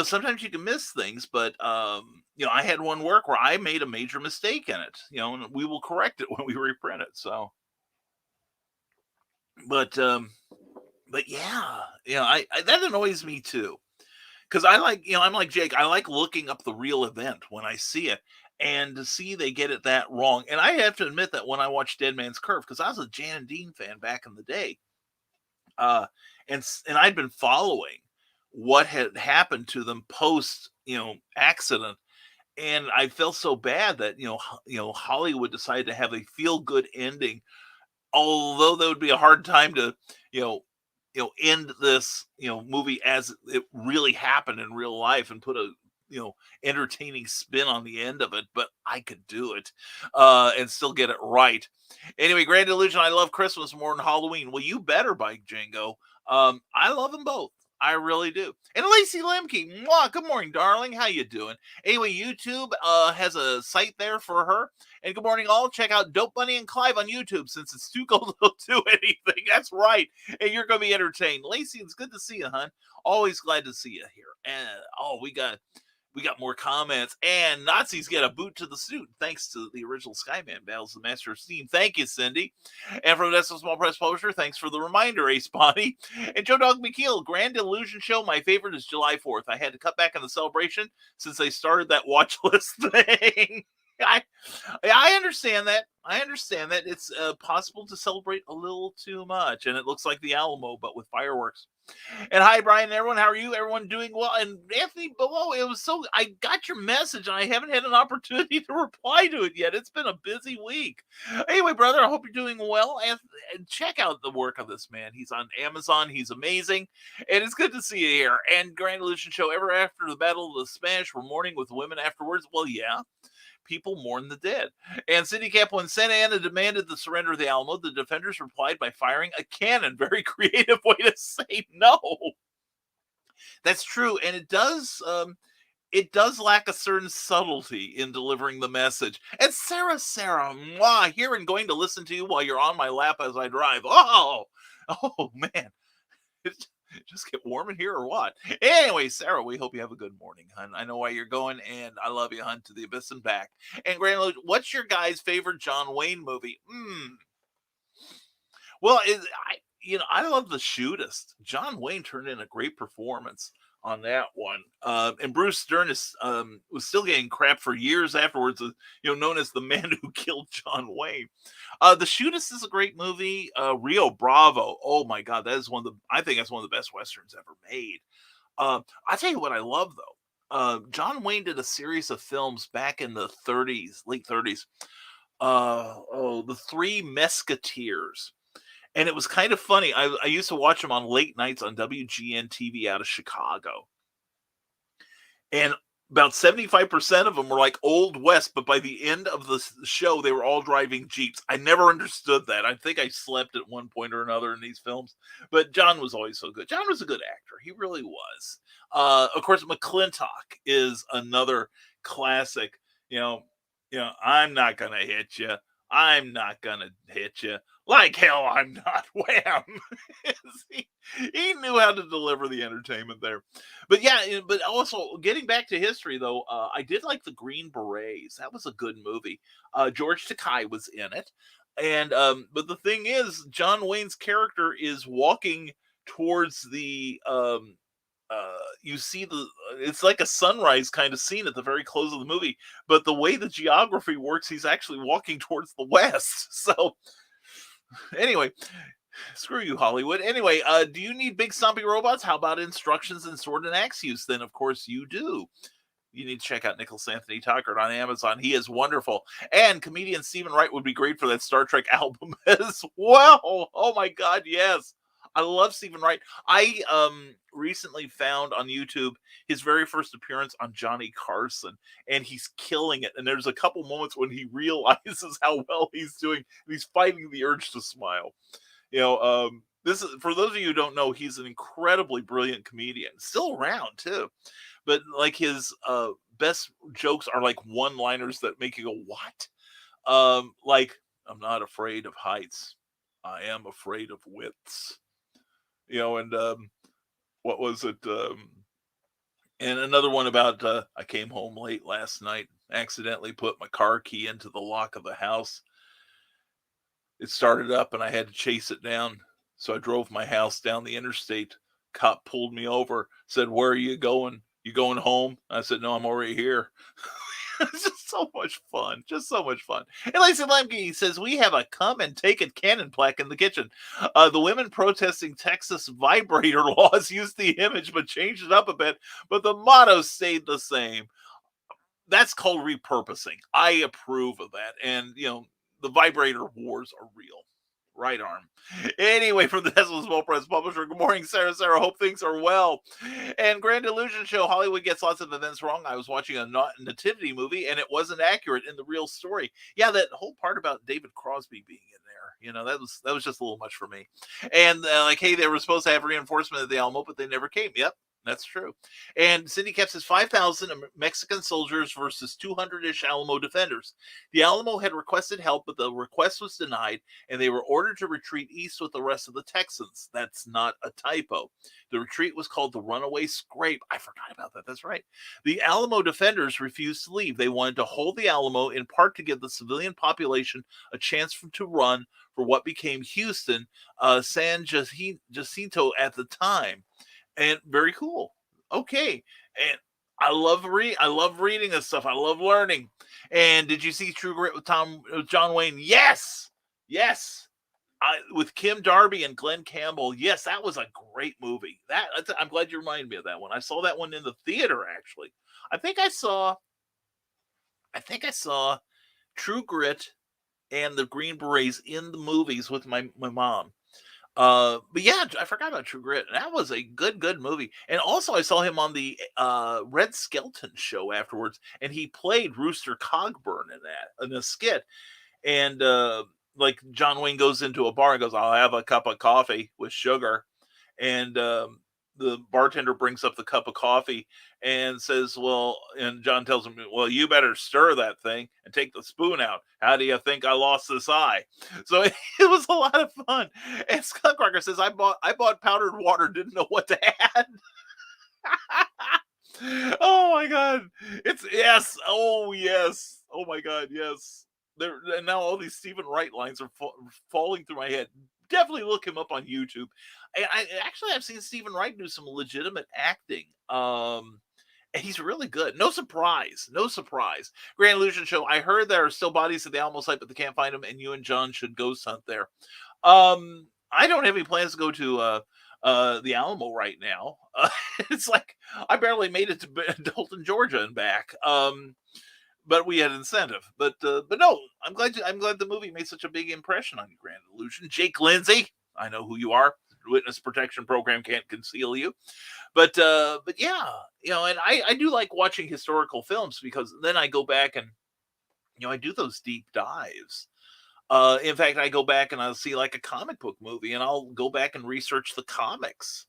Sometimes you can miss things, but, I had one work where I made a major mistake in it, and we will correct it when we reprint it. So, but yeah, that annoys me too. Cause I like, I'm like Jake, I like looking up the real event when I see it, and to see they get it that wrong. And I have to admit that when I watched Dead Man's Curve, cause I was a Jan and Dean fan back in the day, and I'd been following what had happened to them post, accident. And I felt so bad that, Hollywood decided to have a feel good ending, although that would be a hard time to, end this, movie as it really happened in real life and put a entertaining spin on the end of it, but I could do it and still get it right. Anyway, Grand Illusion, I love Christmas more than Halloween. Well, you better, Bike Django. I love them both. I really do. And Lacey Lemke, mwah, good morning, darling. How you doing? Anyway, YouTube has a site there for her. And good morning, all. Check out Dope Bunny and Clive on YouTube since it's too cold to do anything. That's right. And you're going to be entertained. Lacey, it's good to see you, hon. Always glad to see you here. And we got more comments, and Nazis get a boot to the suit thanks to the original Skyman battles the Master of Steam. Thank you, Cindy. And from Odessa Small Press Publisher, thanks for the reminder, Ace Bonnie. And Joe Dog McKeel, Grand Illusion Show. My favorite is July 4th. I had to cut back on the celebration since they started that watch list thing. I understand that. I understand that it's possible to celebrate a little too much, and it looks like the Alamo, but with fireworks. And hi, Brian, and everyone. How are you? Everyone doing well? And Anthony below, I got your message, and I haven't had an opportunity to reply to it yet. It's been a busy week. Anyway, brother, I hope you're doing well. And check out the work of this man. He's on Amazon. He's amazing. And it's good to see you here. And Grand Illusion Show, ever after the Battle of the Spanish, we're mourning with women afterwards. Well, yeah. People mourn the dead. And Cindy Camp, when Santa Anna demanded the surrender of the Alamo, the defenders replied by firing a cannon. Very creative way to say no. That's true, and it does lack a certain subtlety in delivering the message. And Sarah, mwah, here and going to listen to you while you're on my lap as I drive. Oh man. Just get warm in here or what? Anyway, Sarah, we hope you have a good morning, hun. I know why you're going, and I love you, hun, to the abyss and back. And Grand, what's your guy's favorite John Wayne movie? Well, I love The Shootist. John Wayne turned in a great performance on that one. And Bruce Dern was still getting crap for years afterwards, known as the man who killed John Wayne. The Shootist is a great movie. Rio Bravo. Oh my God, I think that's one of the best Westerns ever made. I tell you what I love though. John Wayne did a series of films back in the late 30s. The Three Musketeers. And it was kind of funny. I used to watch them on late nights on WGN TV out of Chicago. And about 75% of them were like Old West, but by the end of the show, they were all driving Jeeps. I never understood that. I think I slept at one point or another in these films. But John was always so good. John was a good actor. He really was. Of course, McClintock is another classic. I'm not going to hit you. I'm not going to hit you. Like hell, I'm not. Wham! he knew how to deliver the entertainment there. But yeah, but also getting back to history, though, I did like The Green Berets. That was a good movie. George Takei was in it. And but the thing is, John Wayne's character is walking towards the you see it's like a sunrise kind of scene at the very close of the movie, but the way the geography works, he's actually walking towards the west. So anyway, screw you, Hollywood. Anyway, do you need big stomping robots? How about instructions in sword and axe use? Then of course you do. You need to check out Nicholas Anthony Tucker on Amazon. He is wonderful. And comedian Stephen Wright would be great for that Star Trek album as well. Oh my God, yes. I love Stephen Wright. I recently found on YouTube his very first appearance on Johnny Carson, and he's killing it. And there's a couple moments when he realizes how well he's doing, and he's fighting the urge to smile. This is, for those of you who don't know, he's an incredibly brilliant comedian, still around too. But like his best jokes are like one-liners that make you go, "What?" Like, "I'm not afraid of heights. I am afraid of widths." And what was it? And another one about I came home late last night, accidentally put my car key into the lock of the house. It started up and I had to chase it down. So I drove my house down the interstate. Cop pulled me over, said, "Where are you going? You going home?" I said, "No, I'm already here." It's just so much fun. Just so much fun. And Lacey Lemke says, "We have a come and take it cannon plaque in the kitchen. The women protesting Texas vibrator laws used the image but changed it up a bit, but the motto stayed the same." That's called repurposing. I approve of that. And, the vibrator wars are real. right arm. Anyway, from the Decimal Small Press Publisher, good morning, Sarah. Hope things are well. And Grand Illusion Show, Hollywood gets lots of events wrong. I was watching a nativity movie, and it wasn't accurate in the real story. Yeah, that whole part about David Crosby being in there, that was just a little much for me. And hey, they were supposed to have reinforcement at the Alamo, but they never came. Yep. That's true. And Cindy Cap says 5,000 Mexican soldiers versus 200-ish Alamo defenders. The Alamo had requested help, but the request was denied, and they were ordered to retreat east with the rest of the Texans. That's not a typo. The retreat was called the Runaway Scrape. I forgot about that. That's right. The Alamo defenders refused to leave. They wanted to hold the Alamo in part to give the civilian population a chance to run for what became Houston, San Jacinto at the time. And very cool. Okay. And I love reading this stuff. I love learning. And did you see True Grit with John Wayne? Yes. With Kim Darby and Glenn Campbell. Yes, that was a great movie. I'm glad you reminded me of that one. I saw that one in the theater, actually. I think I saw True Grit and the Green Berets in the movies with my mom. But yeah, I forgot about True Grit. That was a good movie. And also I saw him on the Red Skelton show afterwards, and he played Rooster Cogburn in a skit. And like John Wayne goes into a bar and goes, "I'll have a cup of coffee with sugar." And the bartender brings up the cup of coffee and says, and John tells him, "Well, you better stir that thing and take the spoon out. How do you think I lost this eye?" So it was a lot of fun. And Skunkrocker says, I bought powdered water, didn't know what to add. Oh my God. It's yes. Oh yes. Oh my God. Yes. And now all these Stephen Wright lines are falling through my head. Definitely look him up on YouTube. And I've seen Stephen Wright do some legitimate acting. And he's really good. No surprise. Grand Illusion Show. I heard there are still bodies at the Alamo site, but they can't find them, and you and John should ghost hunt there. I don't have any plans to go to the Alamo right now. It's like I barely made it to Dalton, Georgia, and back. But we had incentive. But no, I'm glad the movie made such a big impression on you, Grand Illusion. Jake Lindsay, I know who you are. Witness Protection Program can't conceal you. But yeah, and I do like watching historical films, because then I go back and I do those deep dives. In fact, I go back and I'll see like a comic book movie, and I'll go back and research the comics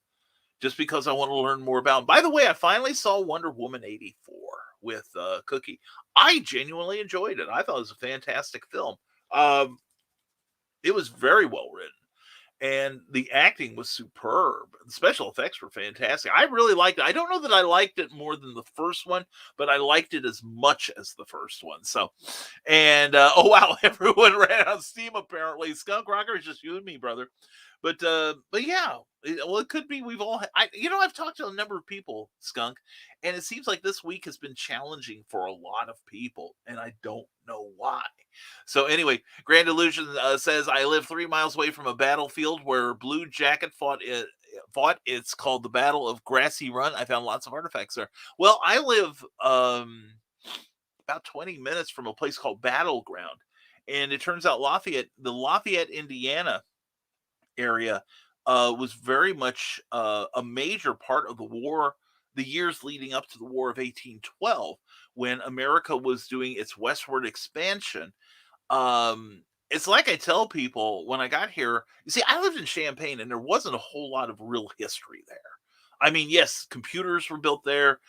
just because I want to learn more about them. By the way, I finally saw Wonder Woman 84 with Cookie. I genuinely enjoyed it. I thought it was a fantastic film. It was very well written, and the acting was superb. The special effects were fantastic. I really liked it. I don't know that I liked it more than the first one, but I liked it as much as the first one. So, and oh wow, everyone ran out of steam apparently. Skunk Rocker is just you and me, brother. But yeah, it could be we've all. I've talked to a number of people, Skunk, and it seems like this week has been challenging for a lot of people, and I don't know why. So anyway, Grand Illusion says, I live 3 miles away from a battlefield where Blue Jacket fought. It's called the Battle of Grassy Run. I found lots of artifacts there. Well, I live about 20 minutes from a place called Battleground, and it turns out the Lafayette, Indiana area was very much a major part of the war, the years leading up to the War of 1812, when America was doing its westward expansion. It's like I tell people when I got here, you see, I lived in Champaign and there wasn't a whole lot of real history there. I mean, yes, computers were built there.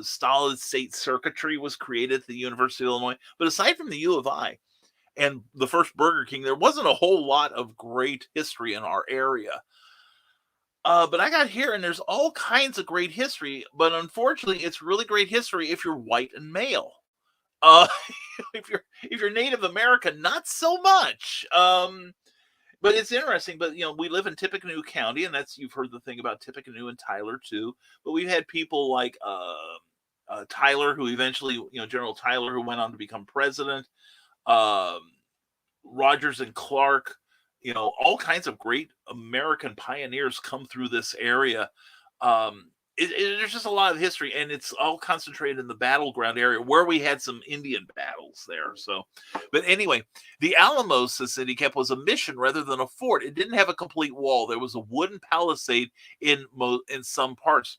Solid state circuitry was created at the University of Illinois. But aside from the U of I and the first Burger King, there wasn't a whole lot of great history in our area. But I got here and there's all kinds of great history. But unfortunately, it's really great history if you're white and male. If you're Native American, not so much. But it's interesting. But we live in Tippecanoe County, and you've heard the thing about Tippecanoe and Tyler too. But we've had people like Tyler, who eventually, General Tyler, who went on to become president. Rogers and Clark, all kinds of great American pioneers come through this area. there's just a lot of history, and it's all concentrated in the battleground area where we had some Indian battles there. So, but anyway, the Alamo, says Cindy Kemp, was a mission rather than a fort. It didn't have a complete wall. There was a wooden palisade in some parts.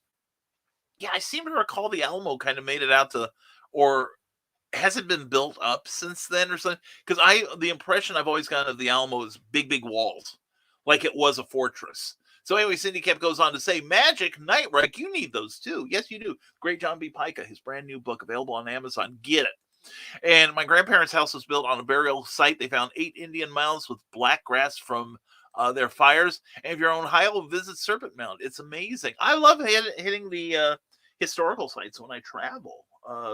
Yeah, I seem to recall the Alamo kind of made it out to, or has it been built up since then or something? Because the impression I've always gotten of the Alamo is big, big walls, like it was a fortress. So anyway, Cindy Kemp goes on to say, Magic, Nightright, you need those too. Yes, you do. Great John B. Pica, his brand new book available on Amazon. Get it. And my grandparents' house was built on a burial site. They found 8 Indian mounds with black grass from their fires. And if you're in Ohio, visit Serpent Mound. It's amazing. I love hitting the historical sites when I travel.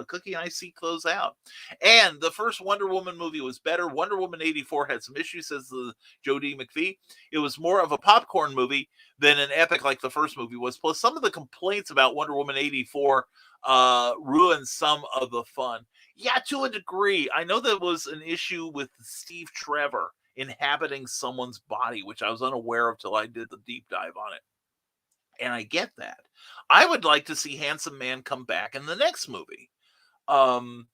Cookie and I seek those out. And the first Wonder Woman movie was better. Wonder Woman 84 had some issues, says the Joe D. McPhee. It was more of a popcorn movie than an epic like the first movie was. Plus, some of the complaints about Wonder Woman 84 ruined some of the fun. Yeah, to a degree. I know there was an issue with Steve Trevor inhabiting someone's body, which I was unaware of till I did the deep dive on it. And I get that. I would like to see Handsome Man come back in the next movie. And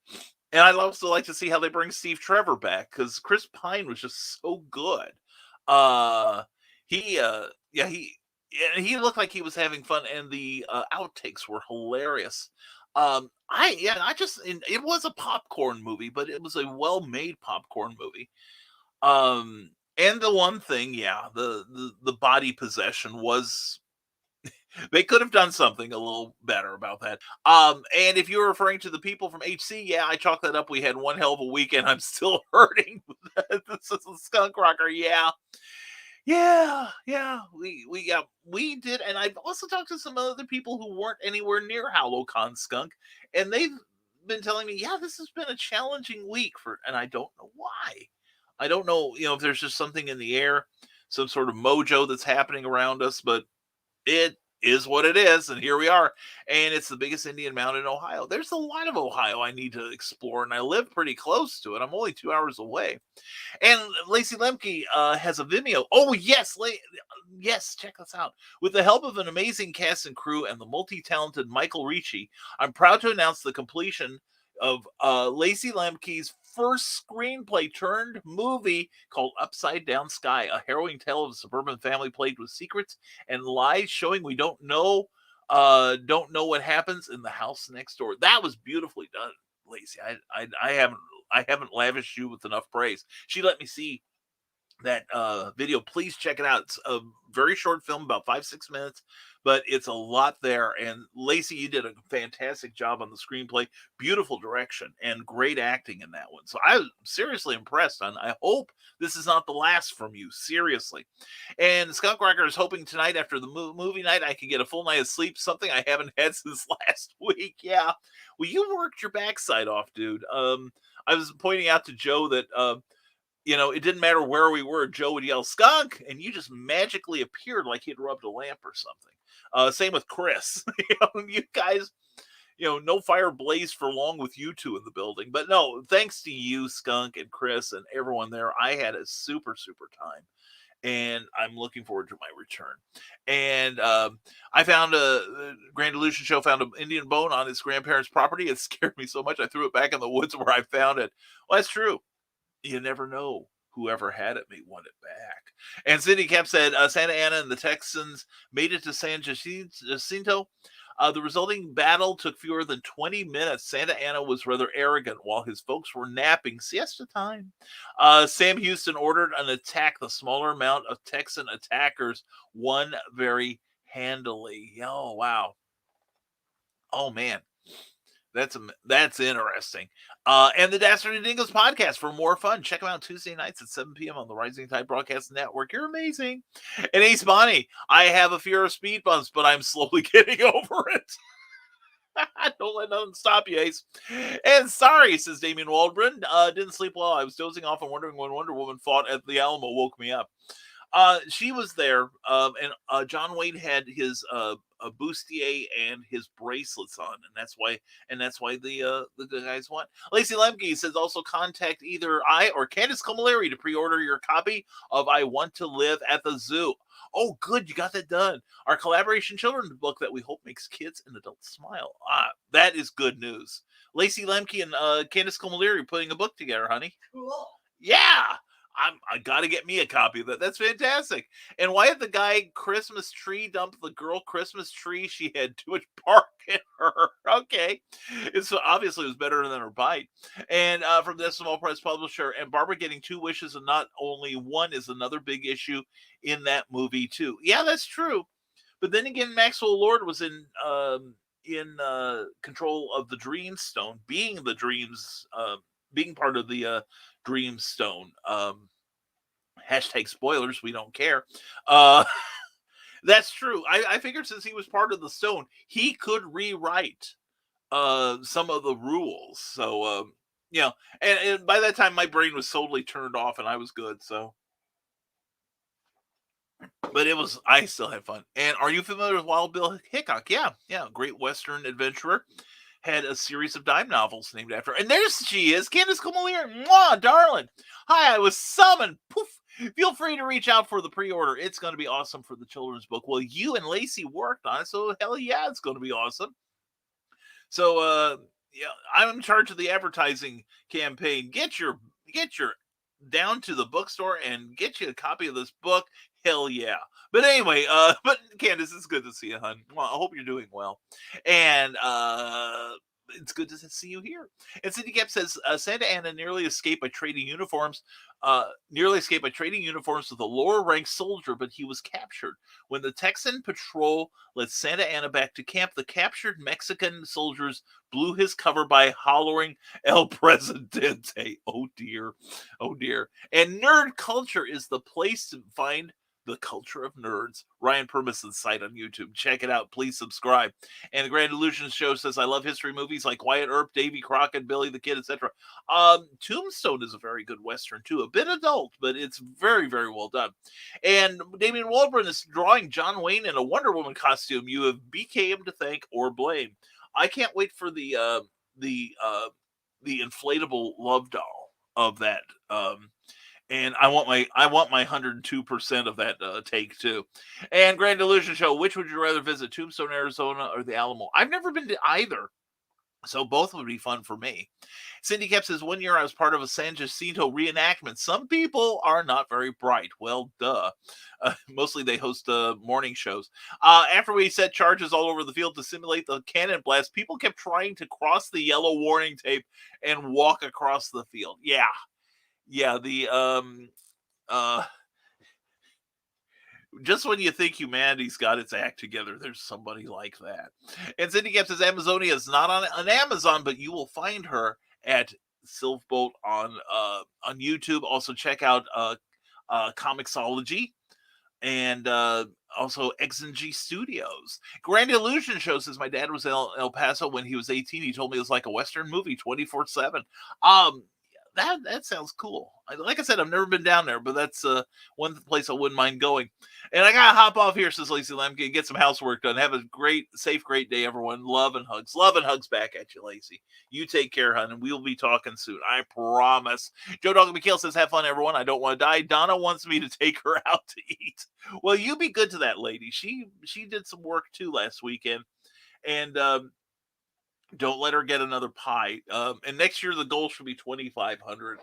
I'd also like to see how they bring Steve Trevor back, because Chris Pine was just so good. He looked like he was having fun, and the outtakes were hilarious. It was a popcorn movie, but it was a well-made popcorn movie. And the one thing, the body possession was. They could have done something a little better about that. And if you're referring to the people from HC, I chalk that up. We had one hell of a weekend. I'm still hurting. This is a skunk rocker. Yeah. We did. And I've also talked to some other people who weren't anywhere near Hallowcon skunk, and they've been telling me, this has been a challenging week and I don't know why. I don't know, if there's just something in the air, some sort of mojo that's happening around us, but it is what it is, and here we are. And it's the biggest Indian mound in Ohio. There's a lot of Ohio I need to explore, and I live pretty close to it. I'm only 2 hours away. And Lacey Lemke has a Vimeo. Oh, yes, yes, check this out. With the help of an amazing cast and crew and the multi-talented Michael Ricci, I'm proud to announce the completion of Lacey Lemke's first screenplay turned movie called Upside Down Sky, a harrowing tale of a suburban family plagued with secrets and lies, showing we don't know what happens in the house next door. That was beautifully done, Lacey. I haven't lavished you with enough praise. She let me see that video. Please check it out. It's a very short film, about 5-6 minutes, but it's a lot there. And Lacey, you did a fantastic job on the screenplay. Beautiful direction and great acting in that one. So I was seriously impressed. And I hope this is not the last from you. Seriously. And Skunk Rocker is hoping tonight after the movie night I can get a full night of sleep, something I haven't had since last week. Yeah. Well, you worked your backside off, dude. I was pointing out to Joe that it didn't matter where we were. Joe would yell skunk, and you just magically appeared like he'd rubbed a lamp or something. Same with Chris. You guys, no fire blazed for long with you two in the building. But no, thanks to you, Skunk and Chris and everyone there, I had a super, super time. And I'm looking forward to my return. And I found the Grand Illusion Show found an Indian bone on his grandparents' property. It scared me so much I threw it back in the woods where I found it. Well, that's true. You never know. Whoever had it may want it back. And Cindy Kemp said Santa Ana and the Texans made it to San Jacinto. The resulting battle took fewer than 20 minutes. Santa Ana was rather arrogant while his folks were napping. Siesta time. Sam Houston ordered an attack. The smaller amount of Texan attackers won very handily. Oh, wow. Oh, man. That's interesting. And the Dastardly Dingoes podcast for more fun. Check them out Tuesday nights at 7 p.m. on the Rising Tide Broadcast Network. You're amazing. And Ace Bonnie, I have a fear of speed bumps, but I'm slowly getting over it. Don't let nothing stop you, Ace. And sorry, says Damien Waldron. Didn't sleep well. I was dozing off and wondering when Wonder Woman fought at the Alamo woke me up. She was there, and John Wayne had his a bustier and his bracelets on, and that's why the guys won. Lacey Lemke says also contact either I or Candace Camilleri to pre-order your copy of I Want to Live at the Zoo. Oh, good, you got that done. Our collaboration children's book that we hope makes kids and adults smile. That is good news. Lacey Lemke and Candace Comaleri putting a book together, honey. Cool. Yeah. I got to get me a copy of that. That's fantastic. And why had the guy Christmas tree dump the girl Christmas tree? She had too much bark in her. Okay. It's obviously it was better than her bite. And from the Small Press publisher, and Barbara getting 2 wishes and not only one is another big issue in that movie too. Yeah, that's true. But then again, Maxwell Lord was in control of the Dream Stone, being the dreams, being part of the Dream Stone. Hashtag spoilers, we don't care. That's true. I figured since he was part of the Stone, he could rewrite some of the rules. So and by that time my brain was totally turned off and I was good. So, but I still had fun. And are you familiar with Wild Bill Hickok? Yeah, great Western adventurer. Had a series of dime novels named after her. And there she is, Candace Comaleri. Mwah, darling. Hi, I was summoned. Poof. Feel free to reach out for the pre-order. It's going to be awesome for the children's book. Well, you and Lacey worked on it, so hell yeah, it's going to be awesome. So, I'm in charge of the advertising campaign. Get your down to the bookstore and get you a copy of this book. Hell yeah. But anyway, but Candace, it's good to see you, hon. Well, I hope you're doing well. And it's good to see you here. And Cindy Cap says Santa Anna nearly escaped by trading uniforms with a lower ranked soldier, but he was captured. When the Texan patrol led Santa Anna back to camp, the captured Mexican soldiers blew his cover by hollering El Presidente. Oh dear. And nerd culture is the place to find the culture of nerds. Ryan Permison's site on YouTube. Check it out. Please subscribe. And the Grand Illusions Show says, I love history movies like Wyatt Earp, Davy Crockett, Billy the Kid, etc. Tombstone is a very good Western too. A bit adult, but it's very, very well done. And Damien Waldron is drawing John Wayne in a Wonder Woman costume. You have BKM to thank or blame. I can't wait for the inflatable love doll of that. And I want my 102% of that take too. And Grand Illusion Show, which would you rather visit, Tombstone, Arizona, or the Alamo? I've never been to either, so both would be fun for me. Cindy Cap says, 1 year I was part of a San Jacinto reenactment. Some people are not very bright. Well, duh. Mostly they host morning shows. After we set charges all over the field to simulate the cannon blast, people kept trying to cross the yellow warning tape and walk across the field. Yeah, just when you think humanity's got its act together, there's somebody like that. And Cindy Cap says Amazonia is not on Amazon, but you will find her at Silverbolt on YouTube. Also check out Comixology and also X&G Studios. Grand Illusion Show says my dad was in El Paso when he was 18. He told me it was like a Western movie 24/7. That sounds cool. Like I said, I've never been down there, but that's one place I wouldn't mind going. And I gotta hop off here, says Lacey Lemke, and get some housework done. Have a safe, great day, everyone. Love and hugs back at you, Lacey. You take care, hon, and we'll be talking soon. I promise. Joe Dog McHale says, have fun, everyone. I don't want to die. Donna wants me to take her out to eat. Well, you be good to that lady. She did some work too last weekend, and don't let her get another pie. And next year the goal should be 2,500.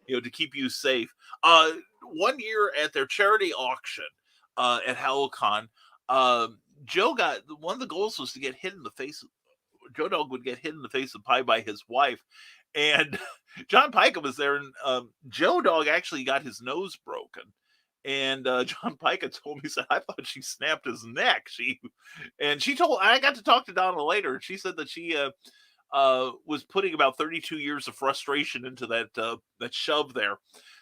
To keep you safe. 1 year at their charity auction at Hallowcon, Joe got one of the goals was to get hit in the face. Joe Dog would get hit in the face with pie by his wife, and John Pica was there, and Joe Dog actually got his nose broken. And John Pica told me, he said, I thought she snapped his neck. I got to talk to Donna later, and she said that she was putting about 32 years of frustration into that shove there.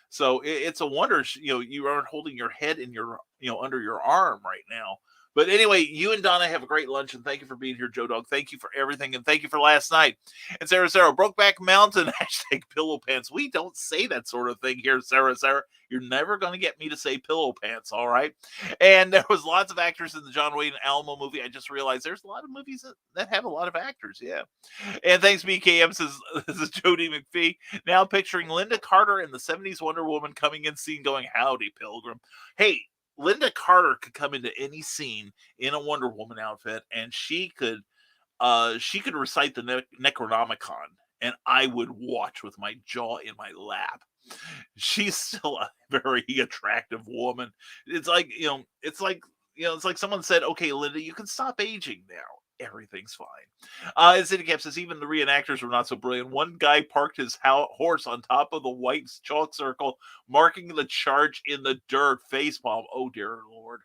So it's a wonder, you aren't holding your head in your, under your arm right now. But anyway, you and Donna have a great lunch, and thank you for being here, Joe Dog. Thank you for everything, and thank you for last night. And Sarah, Brokeback Mountain, hashtag pillow pants. We don't say that sort of thing here, Sarah. You're never going to get me to say pillow pants, all right? And there was lots of actors in the John Wayne Alamo movie. I just realized there's a lot of movies that have a lot of actors, yeah. And thanks, BKM, says this is Jody McPhee. Now picturing Linda Carter in the 70s Wonder Woman coming in scene going, howdy, Pilgrim. Hey, Linda Carter could come into any scene in a Wonder Woman outfit, and she could recite the Necronomicon, and I would watch with my jaw in my lap. She's still a very attractive woman. It's like, it's like someone said, okay, Linda, you can stop aging now. Everything's fine. As Handicap says, even the reenactors were not so brilliant. One guy parked his horse on top of the white chalk circle, marking the charge in the dirt. Facepalm. Oh, dear Lord.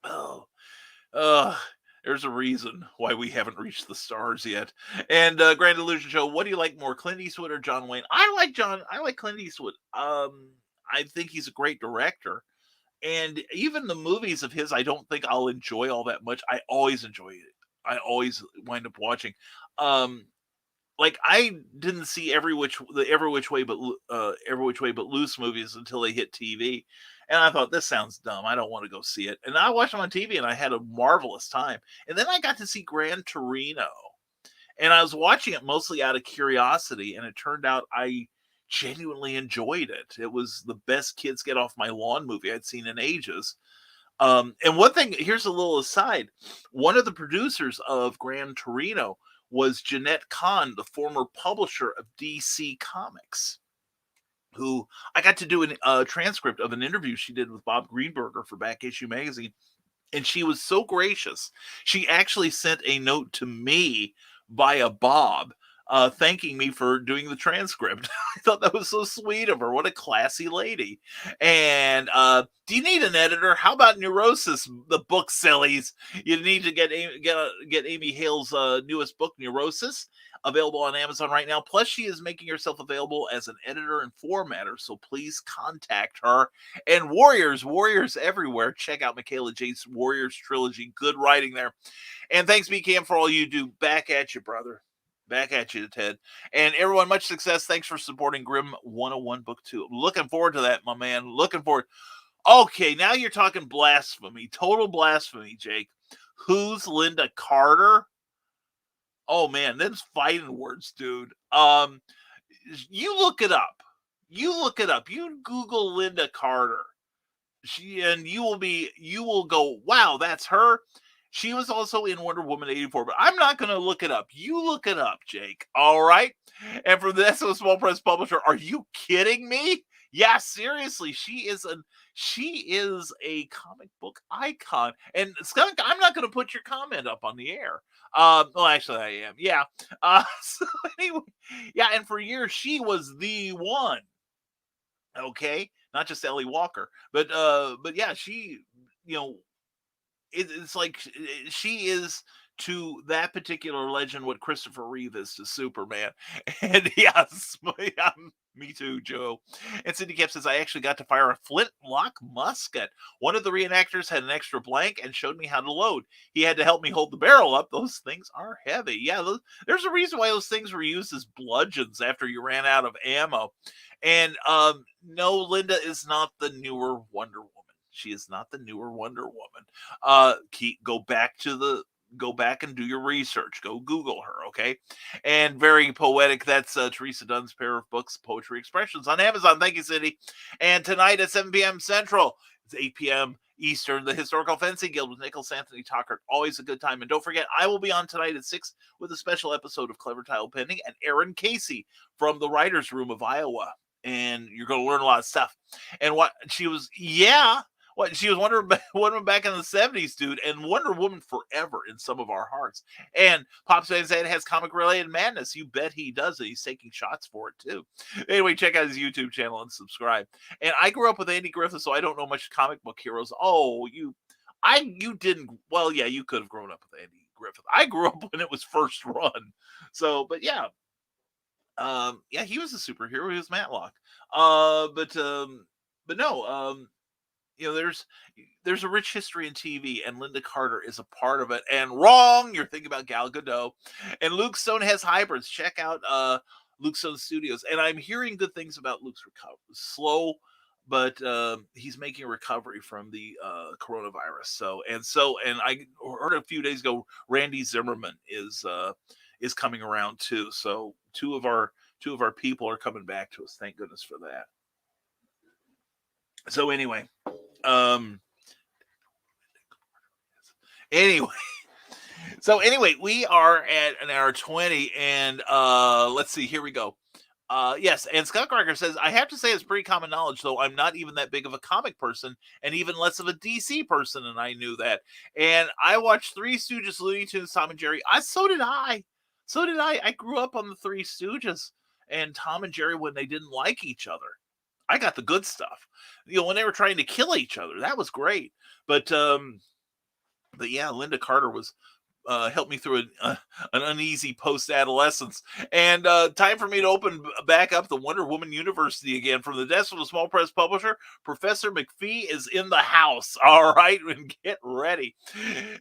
Oh, there's a reason why we haven't reached the stars yet. And Grand Illusion Show, what do you like more, Clint Eastwood or John Wayne? I like Clint Eastwood. I think he's a great director. And even the movies of his, I don't think I'll enjoy all that much. I always enjoy it. I always wind up watching. Like I didn't see Every Which Way But Loose movies until they hit TV, and I thought this sounds dumb. I don't want to go see it. And I watched them on TV, and I had a marvelous time. And then I got to see Gran Torino, and I was watching it mostly out of curiosity, and it turned out I genuinely enjoyed it. It was the best Kids Get Off My Lawn movie I'd seen in ages. And one thing, here's a little aside. One of the producers of Gran Torino was Jeanette Kahn, the former publisher of DC Comics, who I got to do a transcript of an interview she did with Bob Greenberger for Back Issue Magazine. And she was so gracious. She actually sent a note to me via Bob, thanking me for doing the transcript. I thought that was so sweet of her. What a classy lady. And do you need an editor? How about Neurosis, the book sillies? You need to get Amy Hale's newest book, Neurosis, available on Amazon right now. Plus, she is making herself available as an editor and formatter, so please contact her. And Warriors everywhere. Check out Michaela Jade's Warriors trilogy. Good writing there. And thanks, BKM, for all you do. Back at you, brother. Back at you, Ted. And everyone, much success. Thanks for supporting Grimm 101 Book 2. Looking forward to that, my man. Looking forward. Okay, now you're talking blasphemy. Total blasphemy, Jake. Who's Linda Carter? Oh, man, that's fighting words, dude. You look it up. You Google Linda Carter. You will go, wow, that's her. She was also in Wonder Woman 84, but I'm not going to look it up. You look it up, Jake. All right? And from the SO Small Press Publisher, are you kidding me? Yeah, seriously, she is a comic book icon. And Skunk, I'm not going to put your comment up on the air. Well, actually, I am. Yeah. So anyway, yeah, and for years she was the one. Okay, not just Ellie Walker, but yeah, she, it's like she is to that particular legend what Christopher Reeve is to Superman. And yes, me too, Joe. And Cindy Cap says, I actually got to fire a flintlock musket. One of the reenactors had an extra blank and showed me how to load. He had to help me hold the barrel up. Those things are heavy. Yeah, there's a reason why those things were used as bludgeons after you ran out of ammo. And no, Linda is not the newer Wonder Woman. She is not the newer Wonder Woman. Go back and do your research. Go Google her, okay? And very poetic. That's Teresa Dunn's pair of books, Poetry Expressions, on Amazon. Thank you, Cindy. And tonight at 7 p.m. Central, it's 8 p.m. Eastern, the Historical Fencing Guild with Nicholas Anthony Tucker. Always a good time. And don't forget, I will be on tonight at 6 with a special episode of Clever Tile Pending and Erin Casey from the Writers' Room of Iowa. And you're going to learn a lot of stuff. And what she was, she was Wonder Woman back in the 70s, dude, and Wonder Woman forever in some of our hearts. And Pops Van Zandt has comic-related madness. You bet he does it. He's taking shots for it, too. Anyway, check out his YouTube channel and subscribe. And I grew up with Andy Griffith, so I don't know much comic book heroes. Oh, you didn't. Well, yeah, you could have grown up with Andy Griffith. I grew up when it was first run. So, but yeah. Yeah, he was a superhero. He was Matlock. But no, there's a rich history in TV, and Linda Carter is a part of it. And wrong, you're thinking about Gal Gadot. And Luke Stone has hybrids. Check out Luke Stone Studios. And I'm hearing good things about Luke's recovery. Slow, but he's making a recovery from the coronavirus. And I heard a few days ago, Randy Zimmerman is coming around too. So two of our people are coming back to us. Thank goodness for that. So anyway, we are at an hour 20, and let's see, here we go. Yes, and Scott Cracker says, I have to say it's pretty common knowledge, though I'm not even that big of a comic person and even less of a DC person, and I knew that. And I watched Three Stooges, Looney Tunes, Tom and Jerry. So did I. I grew up on the Three Stooges and Tom and Jerry when they didn't like each other. I got the good stuff. When they were trying to kill each other, that was great. But yeah, Linda Carter was helped me through an uneasy post-adolescence. And time for me to open back up the Wonder Woman University again. From the desk of a small press publisher, Professor McPhee is in the house. All right, and get ready.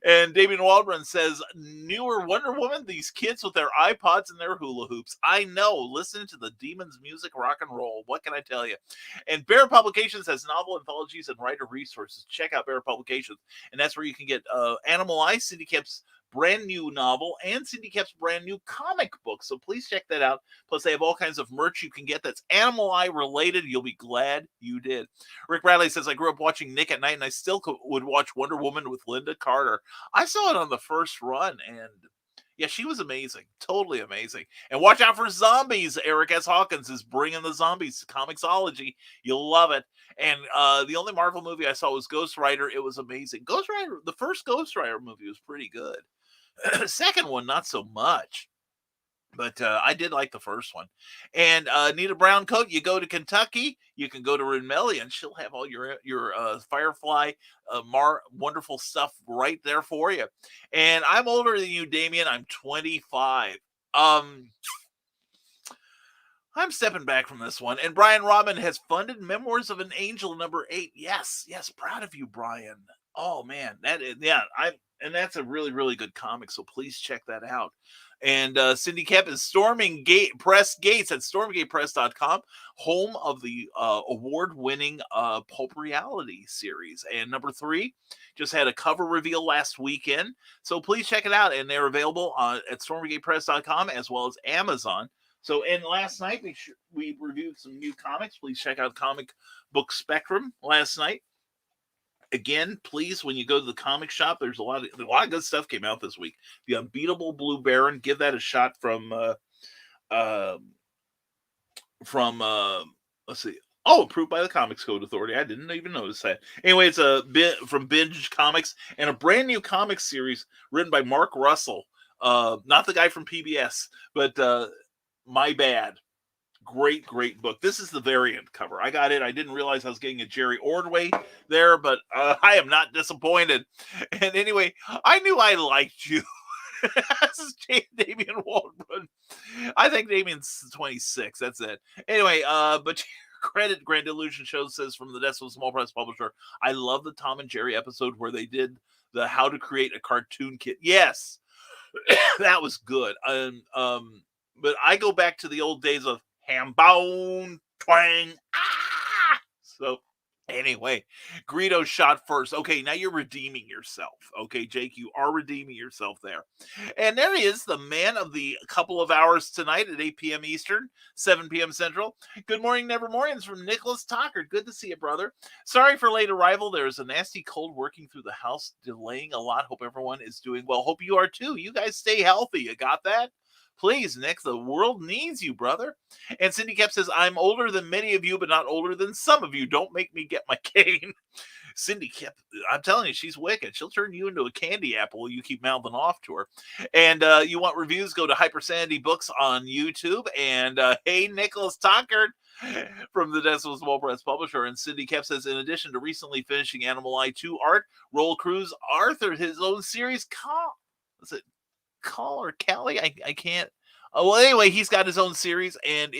And Damien Waldron says, newer Wonder Woman, these kids with their iPods and their hula hoops. I know, listen to the demons music, rock and roll. What can I tell you? And Bear Publications has novel anthologies and writer resources. Check out Bear Publications. And that's where you can get Animal Eye, Cindy Kemp's brand new novel, and Cindy Kemp's brand new comic book. So please check that out. Plus, they have all kinds of merch you can get that's Animal Eye related. You'll be glad you did. Rick Bradley says, I grew up watching Nick at Night, and I still would watch Wonder Woman with Linda Carter. I saw it on the first run, and yeah, she was amazing. Totally amazing. And watch out for zombies. Eric S. Hawkins is bringing the zombies to Comixology. You'll love it. And the only Marvel movie I saw was Ghost Rider. It was amazing. Ghost Rider, the first Ghost Rider movie was pretty good. Second one, not so much. But I did like the first one. And Nita Brown Coat, you go to Kentucky, you can go to Renmelli, and she'll have all your Firefly wonderful stuff right there for you. And I'm older than you, Damien. I'm 25. I'm stepping back from this one. And Brian Robin has funded Memoirs of an Angel #8. Yes, proud of you, Brian. Oh man, and that's a really, really good comic. So please check that out. And Cindy Kemp is storming press gates at stormgatepress.com, home of the award-winning Pulp Reality series. And #3 just had a cover reveal last weekend. So please check it out. And they're available at stormgatepress.com as well as Amazon. So, and last night we reviewed some new comics. Please check out Comic Book Spectrum last night. Again, please, when you go to the comic shop, there's a lot of good stuff came out this week. The Unbeatable Blue Baron, give that a shot from let's see. Oh, approved by the Comics Code Authority. I didn't even notice that. Anyway, it's a bit from Binge Comics and a brand new comic series written by Mark Russell. Not the guy from PBS, but My Bad. Great book. This is the variant cover. I got it. I didn't realize I was getting a Jerry Ordway there, but I am not disappointed. And anyway, I knew I liked you. This is Damien Waldron. I think Damien's 26. That's it. Anyway, but credit Grand Illusion Show says from the desk of a small press publisher, I love the Tom and Jerry episode where they did the how to create a cartoon kit. Yes, that was good. But I go back to the old days of ham bone twang. So anyway, Greedo shot first. Okay, now you're redeeming yourself. Okay, Jake, you are redeeming yourself there. And there he is, the man of the couple of hours tonight at 8 p.m. Eastern, 7 p.m. Central. Good morning, Nevermorians from Nicholas Tockard. Good to see you, brother. Sorry for late arrival. There's a nasty cold working through the house, delaying a lot. Hope everyone is doing well. Hope you are too. You guys stay healthy. You got that? Please, Nick, the world needs you, brother. And Cindy Kemp says, I'm older than many of you, but not older than some of you. Don't make me get my cane. Cindy Kemp, I'm telling you, she's wicked. She'll turn you into a candy apple. You keep mouthing off to her. And you want reviews, go to Hypersanity Books on YouTube. And hey, Nicholas Tockard from the desk of a small press publisher. And Cindy Kemp says, in addition to recently finishing Animal Eye 2 art, Roll Cruise Arthur, his own series, Call or Callie? I can't. Oh, well, anyway, he's got his own series, and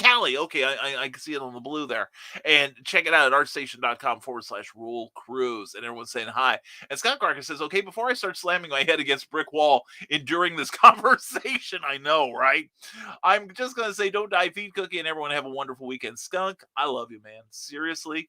Callie. Okay, I can see it on the blue there. And check it out at artstation.com/Roll Cruise. And everyone's saying hi. And Scott Clark says, okay, before I start slamming my head against brick wall enduring this conversation, I know, right? I'm just going to say, don't die, feed Cookie, and everyone have a wonderful weekend. Skunk, I love you, man. Seriously,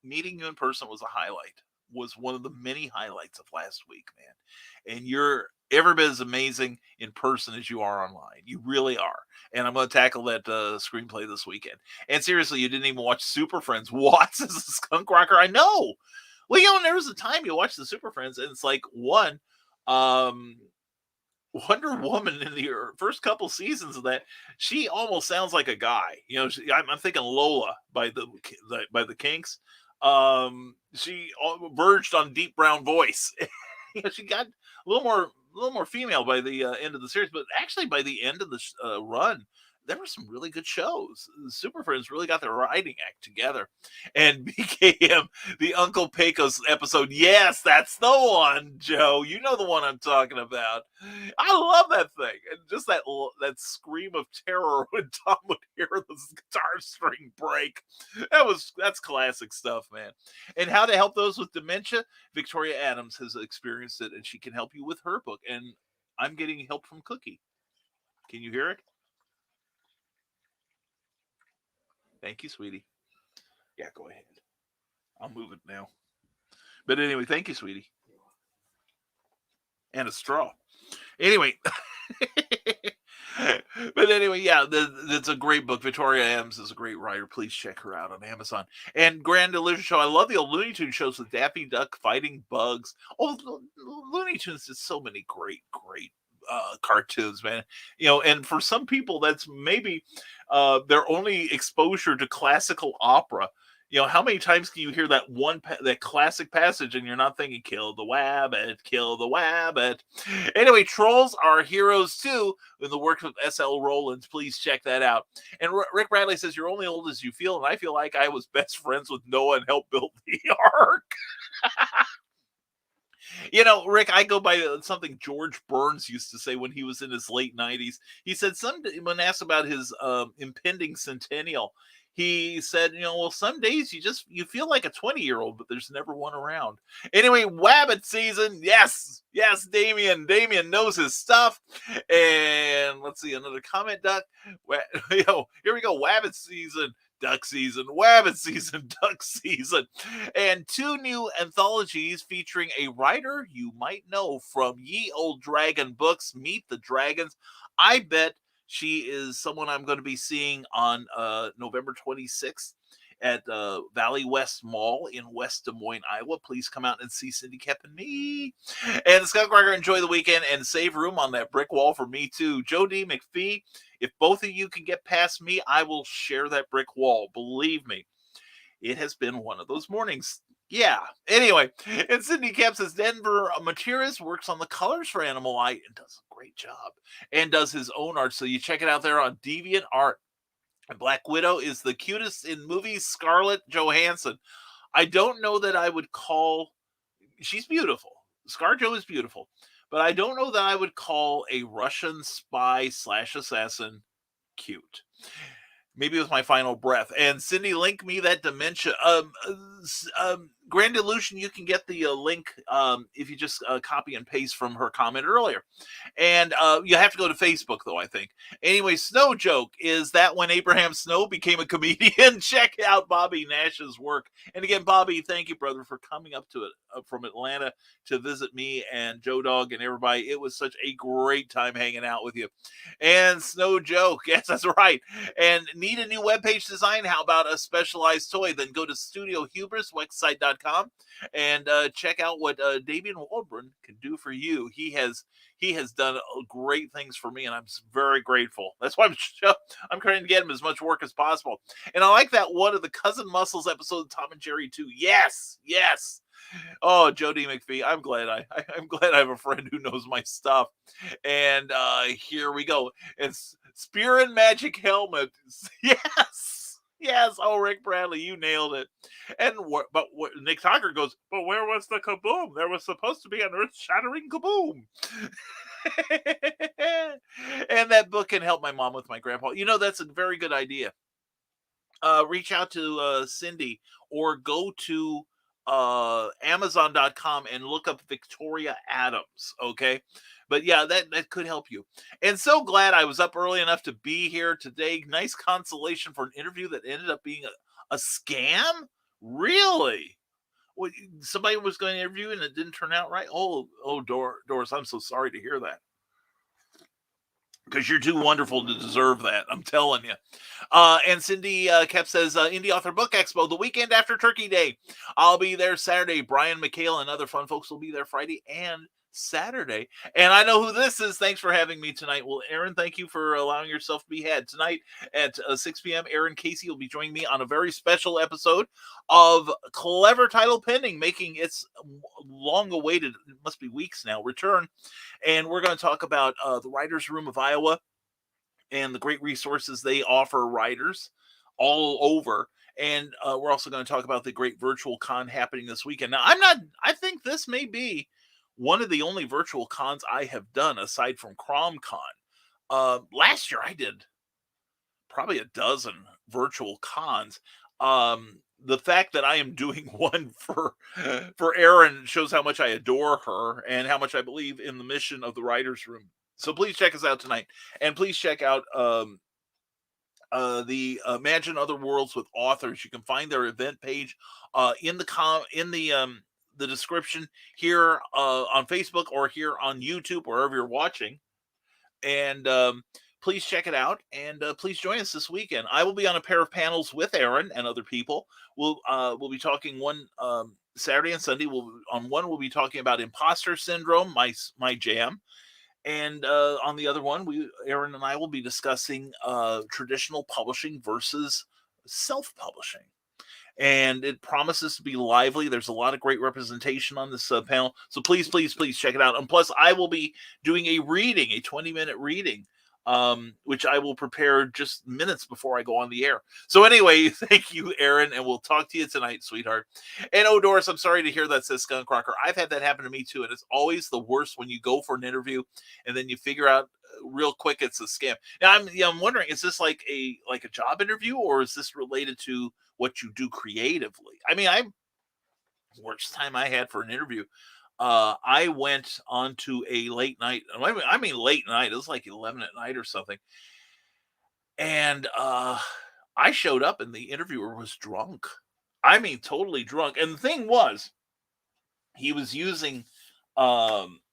meeting you in person was a highlight. was one of the many highlights of last week, man. And you're every bit as amazing in person as you are online. You really are. And I'm going to tackle that screenplay this weekend. And seriously, you didn't even watch Super Friends. Watts as a skunk rocker? I know. Well, there was a time you watch the Super Friends, and it's like one, Wonder Woman in the first couple seasons of that, she almost sounds like a guy. I'm thinking Lola by the Kinks. She verged on deep brown voice. She got a little more female by the end of the series, but actually by the end of the run, there were some really good shows. The Super Friends really got their writing act together, and became the Uncle Pecos episode. Yes, that's the one, Joe. You know the one I'm talking about. I love that thing, and just that scream of terror when Tom would hear the guitar string break. That's classic stuff, man. And how to help those with dementia? Victoria Adams has experienced it, and she can help you with her book. And I'm getting help from Cookie. Can you hear it? Thank you, sweetie. Yeah, go ahead. I'll move it now. But anyway, thank you, sweetie. And a straw. Anyway. But anyway, yeah, it's a great book. Victoria Adams is a great writer. Please check her out on Amazon. And Grand Illusion Show. I love the old Looney Tunes shows with Daffy Duck fighting bugs. Oh, Looney Tunes did so many great cartoons, man. And for some people, that's maybe their only exposure to classical opera. How many times can you hear that that classic passage and you're not thinking, kill the wabbit, kill the wabbit. Anyway, Trolls are heroes too in the work of S.L. Rowland. Please check that out. And Rick Bradley says, you're only old as you feel. And I feel like I was best friends with Noah and helped build the ark. Rick, I go by something George Burns used to say when he was in his late 90s. He said, when asked about his impending centennial, he said, well, some days you feel like a 20-year-old, but there's never one around. Anyway, Wabbit season. Yes, Damien. Damien knows his stuff. And let's see, another comment, Duck. Here we go. Wabbit season. Duck season, Wabbit season, duck season, and 2 new anthologies featuring a writer you might know from Ye Old Dragon books, Meet the Dragons. I bet she is someone I'm going to be seeing on November 26th at Valley West Mall in West Des Moines, Iowa. Please come out and see Cindy Kep and me. And Skunk Rocker, enjoy the weekend and save room on that brick wall for me too. Joe D. McPhee, if both of you can get past me, I will share that brick wall. Believe me, it has been one of those mornings. Yeah. Anyway, and Cindy Kep says Denver Matias works on the colors for Animal Eye and does a great job and does his own art. So you check it out there on Deviant Art. And Black Widow is the cutest in movies, Scarlett Johansson. I don't know that I would call... She's beautiful. ScarJo is beautiful. But I don't know that I would call a Russian spy / assassin cute. Maybe with my final breath. And Cindy, link me that dementia. Grand Illusion, you can get the link if you just copy and paste from her comment earlier. And you have to go to Facebook, though, I think. Anyway, Snow Joke is that when Abraham Snow became a comedian. Check out Bobby Nash's work. And again, Bobby, thank you, brother, for coming up to it from Atlanta to visit me and Joe Dog and everybody. It was such a great time hanging out with you. And Snow Joke, yes, that's right. And need a new webpage design? How about a specialized toy? Then go to Studio Hubris, website.com, and check out what Damian Waldron can do for you. He has done great things for me, and I'm very grateful. That's why I'm trying to get him as much work as possible. And I like that one of the Cousin Muscles episode of Tom and Jerry too. Yes. Oh, Jody McPhee, I'm glad I have a friend who knows my stuff. And here we go. It's Spear and Magic Helmet. Yes. Oh, Rick Bradley, you nailed it. And but Nick Tucker goes, but where was the kaboom? There was supposed to be an earth-shattering kaboom. And that book can help my mom with my grandpa. That's a very good idea. Reach out to Cindy or go to Amazon.com and look up Victoria Adams. Okay. But yeah, that could help you. And so glad I was up early enough to be here today. Nice consolation for an interview that ended up being a scam. Really? What, somebody was going to interview and it didn't turn out right? Doris, I'm so sorry to hear that. Because you're too wonderful to deserve that. I'm telling you. And Cindy Kep says, Indie Author Book Expo, the weekend after Turkey Day. I'll be there Saturday. Brian, Michaela, and other fun folks will be there Friday and Saturday. And I know who this is. Thanks for having me tonight. Well, Erin, thank you for allowing yourself to be had. Tonight at 6 p.m., Erin Casey will be joining me on a very special episode of Clever Title Pending, making its long-awaited, it must be weeks now, return. And we're going to talk about the Writers' Room of Iowa and the great resources they offer writers all over. And we're also going to talk about the great virtual con happening this weekend. Now, I think this may be one of the only virtual cons I have done aside from CromCon. Last year, I did probably a dozen virtual cons. The fact that I am doing one for Erin shows how much I adore her and how much I believe in the mission of the Writers' Room. So please check us out tonight, and please check out the Imagine Other Worlds with Authors. You can find their event page in the description here on Facebook or here on YouTube, wherever you're watching. And please check it out, and please join us this weekend. I will be on a pair of panels with Erin and other people. We'll be talking one Saturday and Sunday. We'll be talking about imposter syndrome, my jam. And on the other one, Erin and I will be discussing traditional publishing versus self-publishing. And it promises to be lively. There's a lot of great representation on this panel. So please, please, please check it out. And plus, I will be doing a 20-minute reading, which I will prepare just minutes before I go on the air. So anyway, thank you, Erin, and we'll talk to you tonight, sweetheart. And Doris, I'm sorry to hear that, says Skunk Rocker. I've had that happen to me too, and it's always the worst when you go for an interview and then you figure out real quick it's a scam. Now I'm wondering, is this like a job interview, or is this related to what you do creatively? I mean, worst time I had for an interview, I went on to a late night. I mean, late night. It was like 11 at night or something. And I showed up, and the interviewer was drunk. I mean, totally drunk. And the thing was, he was using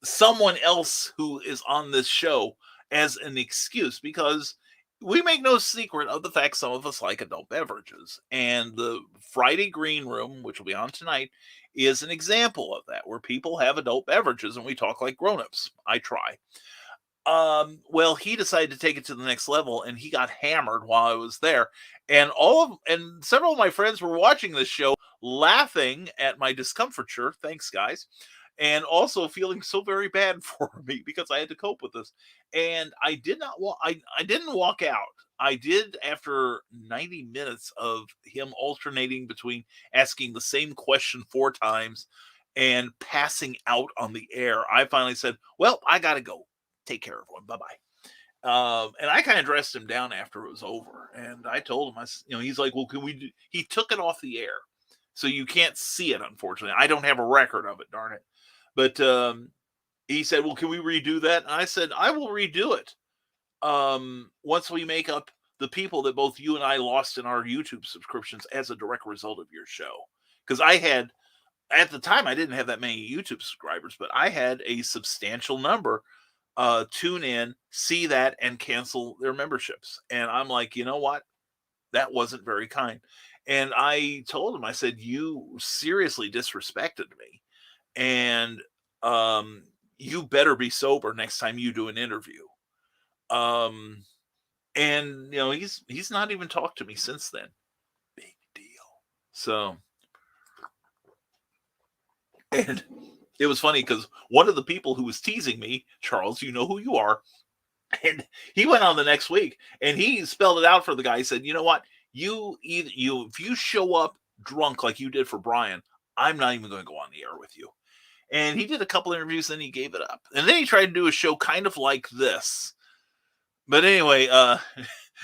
someone else who is on this show as an excuse, because we make no secret of the fact some of us like adult beverages. And the Friday Green Room, which will be on tonight, is an example of that, where people have adult beverages and we talk like grown-ups. I try. Well, he decided to take it to the next level, and he got hammered while I was there. And several of my friends were watching this show, laughing at my discomfiture. Thanks, guys. And also feeling so very bad for me because I had to cope with this. And I did not I didn't walk out. I did, after 90 minutes of him alternating between asking the same question 4 times and passing out on the air. I finally said, well, I got to go. Take care, everyone. Bye-bye. And I kind of dressed him down after it was over. And I told him, he's like, well, can we do? He took it off the air. So you can't see it, unfortunately. I don't have a record of it, darn it. But he said, well, can we redo that? And I said, I will redo it once we make up the people that both you and I lost in our YouTube subscriptions as a direct result of your show. Because at the time, I didn't have that many YouTube subscribers, but I had a substantial number tune in, see that, and cancel their memberships. And I'm like, you know what? That wasn't very kind. And I told him, I said, you seriously disrespected me. And you better be sober next time you do an interview. And he's not even talked to me since then. Big deal. So, and it was funny because one of the people who was teasing me, Charles, you know who you are, and he went on the next week and he spelled it out for the guy. He said, you know what? If you show up drunk like you did for Brian, I'm not even going to go on the air with you. And he did a couple interviews, then he gave it up. And then he tried to do a show kind of like this. But anyway,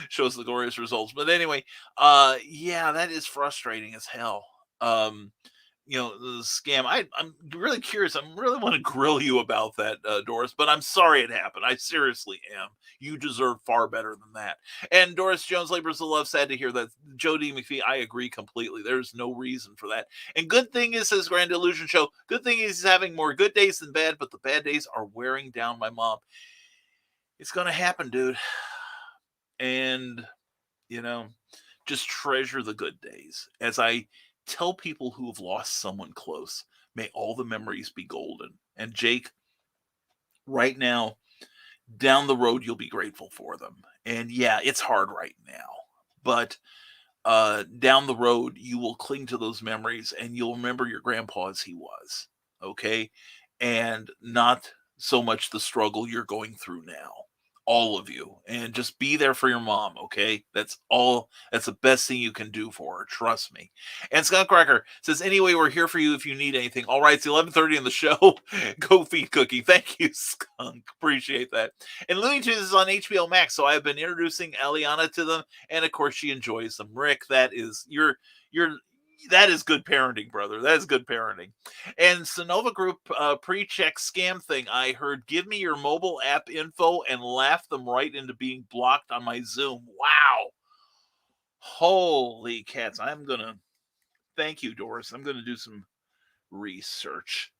shows the glorious results. But anyway, yeah, that is frustrating as hell. the scam. I'm really curious. I really want to grill you about that, Doris, but I'm sorry it happened. I seriously am. You deserve far better than that. And Doris Jones labors of love. Sad to hear that. Jody McPhee, I agree completely. There's no reason for that. And good thing is, says Grand Illusion Show, good thing is he's having more good days than bad, but the bad days are wearing down my mom. It's going to happen, dude. And, just treasure the good days. As I tell people who have lost someone close, may all the memories be golden. And Jake, right now, down the road, you'll be grateful for them. And yeah, it's hard right now, but down the road, you will cling to those memories and you'll remember your grandpa as he was. Okay. And not so much the struggle you're going through now. All of you, and just be there for your mom. Okay, that's all. That's the best thing you can do for her. Trust me. And Skunk Cracker says, anyway, we're here for you if you need anything. All right, it's 11:30 in the show. Go feed Cookie. Thank you, Skunk. Appreciate that. And Looney Tunes is on HBO Max, so I've been introducing Eliana to them, and of course she enjoys them. Rick, that is that is good parenting, brother. That is good parenting. And Sonova Group pre-check scam thing. I heard, give me your mobile app info and laugh them right into being blocked on my Zoom. Wow. Holy cats. Thank you, Doris. I'm going to do some research.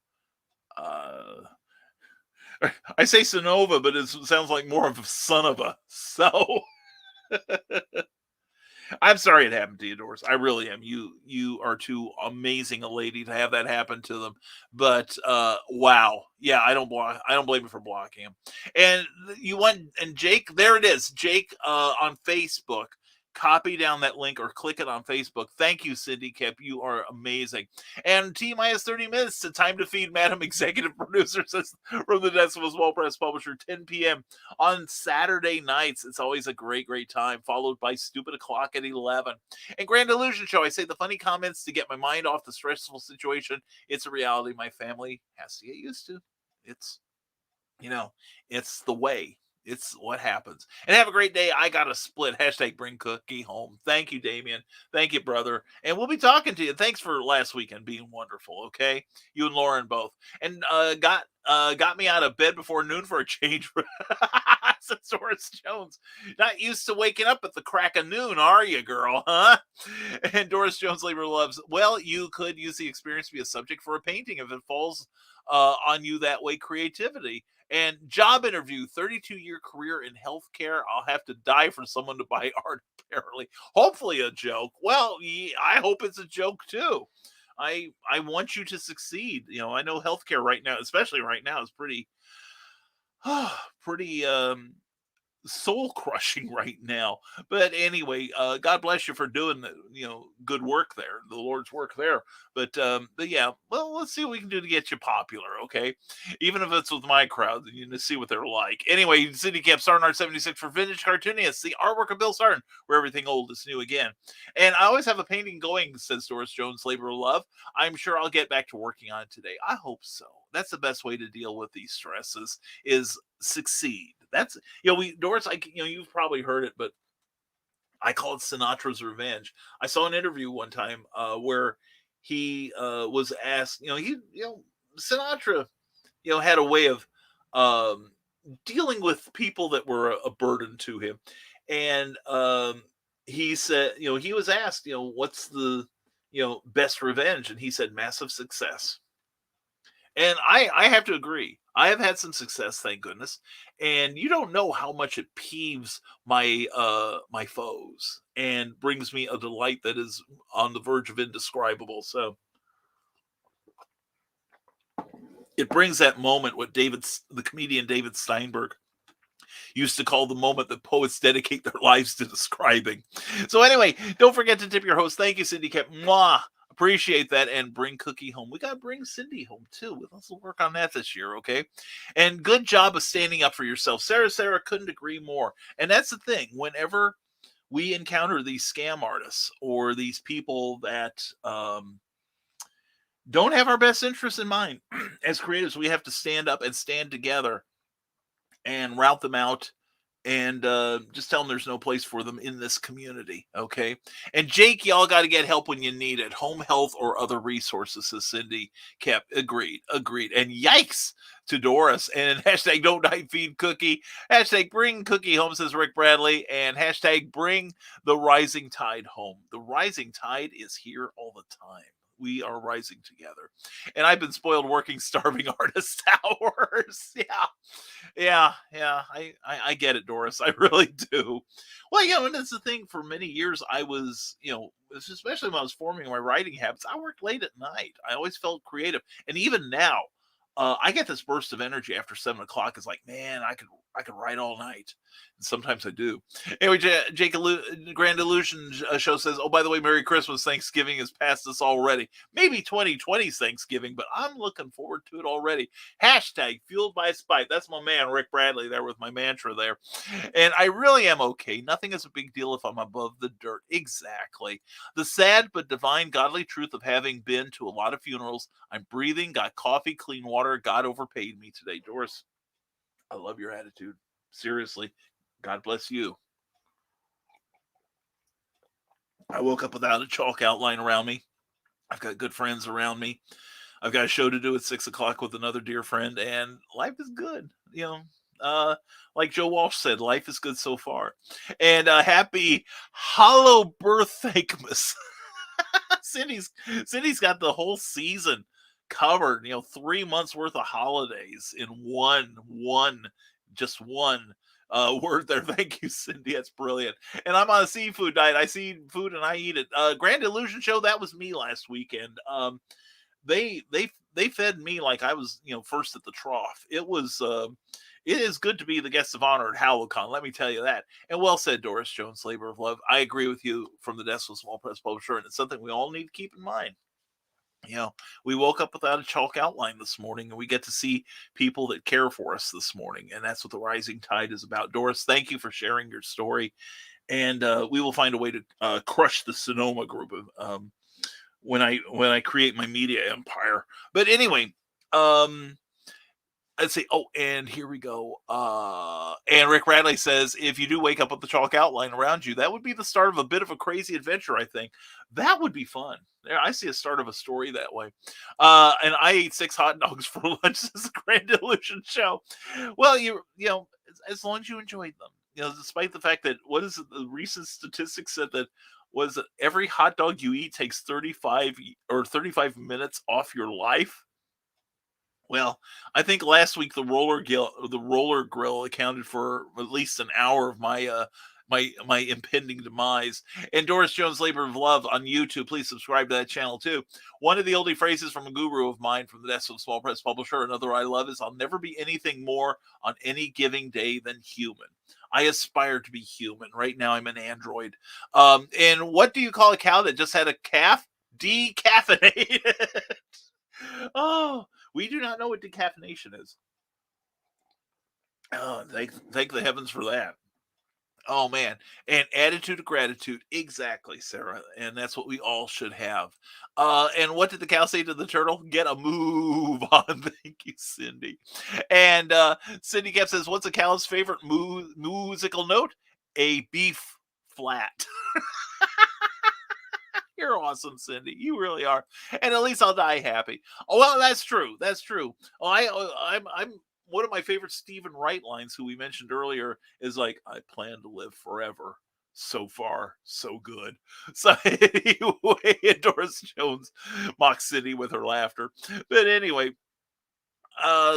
I say Sonova, but it sounds like more of a son of a. So... I'm sorry it happened to you, Doris. I really am. You are too amazing a lady to have that happen to them. But wow. Yeah, I don't blame you for blocking him. And Jake, there it is. Jake on Facebook. Copy down that link or click it on Facebook. Thank you, Cindy Kip. You are amazing. And T-minus 30 minutes to time to feed Madam Executive Producer, says from the desk of a small press publisher, 10 p.m. on Saturday nights. It's always a great, great time, followed by Stupid O'Clock at 11. And Grand Illusion Show, I say the funny comments to get my mind off the stressful situation. It's a reality my family has to get used to. It's, it's the way. It's what happens. And have a great day. I got a split. # bring Cookie home. Thank you, Damien. Thank you, brother. And we'll be talking to you. Thanks for last weekend being wonderful, okay? You and Lauren both. And got me out of bed before noon for a change. Says Doris Jones. Not used to waking up at the crack of noon, are you, girl? Huh? And Doris Jones labor loves, well, you could use the experience to be a subject for a painting if it falls on you that way. Creativity. And job interview, 32-year career in healthcare. I'll have to die for someone to buy art, apparently. Hopefully a joke. Well, I hope it's a joke, too. I want you to succeed. I know healthcare right now, especially right now, is pretty soul crushing right now. But anyway, God bless you for doing good work there, the Lord's work there. But yeah, well, let's see what we can do to get you popular, okay? Even if it's with my crowd, you can see what they're like. Anyway, City Camp Sarnard 76 for Vintage Cartoonists, the artwork of Bill Sarn, where everything old is new again. And I always have a painting going, says Doris Jones, labor of love. I'm sure I'll get back to working on it today. I hope so. That's the best way to deal with these stresses, is succeed. That's, Doris, you've probably heard it, but I call it Sinatra's revenge. I saw an interview one time where he was asked, Sinatra, had a way of dealing with people that were a burden to him. And he said, he was asked, what's the, best revenge? And he said, massive success. And I have to agree. I have had some success, thank goodness. And you don't know how much it peeves my my foes and brings me a delight that is on the verge of indescribable. So it brings that moment what the comedian David Steinberg used to call the moment that poets dedicate their lives to describing. So anyway, don't forget to tip your host. Thank you, Cindy Cap. Mwah. Appreciate that. And bring Cookie home. We got to bring Cindy home too. Let's work on that this year, okay? And good job of standing up for yourself. Sarah couldn't agree more. And that's the thing. Whenever we encounter these scam artists or these people that don't have our best interests in mind, as creatives, we have to stand up and stand together and rout them out and just tell them there's no place for them in this community. Okay. And Jake, y'all got to get help when you need it. Home health or other resources, says Cindy. Kept agreed. And yikes to Doris. And hashtag don't night feed Cookie. Hashtag bring Cookie home, says Rick Bradley. And hashtag bring the rising tide home. The rising tide is here all the time. We are rising together. And I've been spoiled working starving artist hours. Yeah. I get it, Doris. I really do. Well, and that's the thing. For many years, I was, especially when I was forming my writing habits, I worked late at night. I always felt creative. And even now, I get this burst of energy after 7 o'clock. It's like, man, I could write all night. And sometimes I do. Anyway, Jake Grand Illusion Show says, oh, by the way, Merry Christmas. Thanksgiving is past us already. Maybe 2020's Thanksgiving, but I'm looking forward to it already. Hashtag fueled by spite. That's my man, Rick Bradley, there with my mantra there. And I really am okay. Nothing is a big deal if I'm above the dirt. Exactly. The sad but divine godly truth of having been to a lot of funerals. I'm breathing, got coffee, clean water. God overpaid me today. Doris, I love your attitude. Seriously. God bless you. I woke up without a chalk outline around me. I've got good friends around me. I've got a show to do at 6 o'clock with another dear friend, and life is good. Like Joe Walsh said, life is good so far. And happy hollow birth thankmas. Cindy's got the whole season covered. 3 months worth of holidays in one word there. Thank you, Cindy. That's brilliant. And I'm on a seafood diet. I see food and I eat it. Grand Illusion Show, that was me last weekend. They fed me like I was, first at the trough. It is good to be the guest of honor at Hallowcon. Let me tell you that. And well said, Doris Jones, labor of love. I agree with you from the desk of Small Press Publisher, and it's something we all need to keep in mind. We woke up without a chalk outline this morning, and we get to see people that care for us this morning. And that's what the rising tide is about. Doris, thank you for sharing your story. And we will find a way to crush the Sonoma group when I create my media empire. But anyway, let's see. Oh, and here we go. And Rick Radley says, if you do wake up with the chalk outline around you, that would be the start of a bit of a crazy adventure, I think. That would be fun. There, I see a start of a story that way. And I ate 6 hot dogs for lunch. This is a Grand Illusion Show. Well, as long as you enjoyed them, despite the fact that, the recent statistics said that every hot dog you eat takes 35 minutes off your life. Well, I think last week the roller grill accounted for at least an hour of my my impending demise. And Doris Jones, Labor of Love on YouTube. Please subscribe to that channel too. One of the oldie phrases from a guru of mine from the desk of Small Press Publisher, another I love, is, I'll never be anything more on any giving day than human. I aspire to be human. Right now I'm an android. And what do you call a cow that just had a calf? Decaffeinated. Oh, we do not know what decaffeination is. Oh, thank the heavens for that. Oh, man. And attitude of gratitude. Exactly, Sarah. And that's what we all should have. And what did the cow say to the turtle? Get a move on. Thank you, Cindy. And Cindy Cap says, what's a cow's favorite musical note? A beef flat. You're awesome, Cindy. You really are. And at least I'll die happy. Oh, well, that's true. That's true. Oh, I'm one of my favorite Stephen Wright lines, who we mentioned earlier, is like, I plan to live forever. So far, so good. So anyway, Doris Jones mocks Cindy with her laughter. But anyway,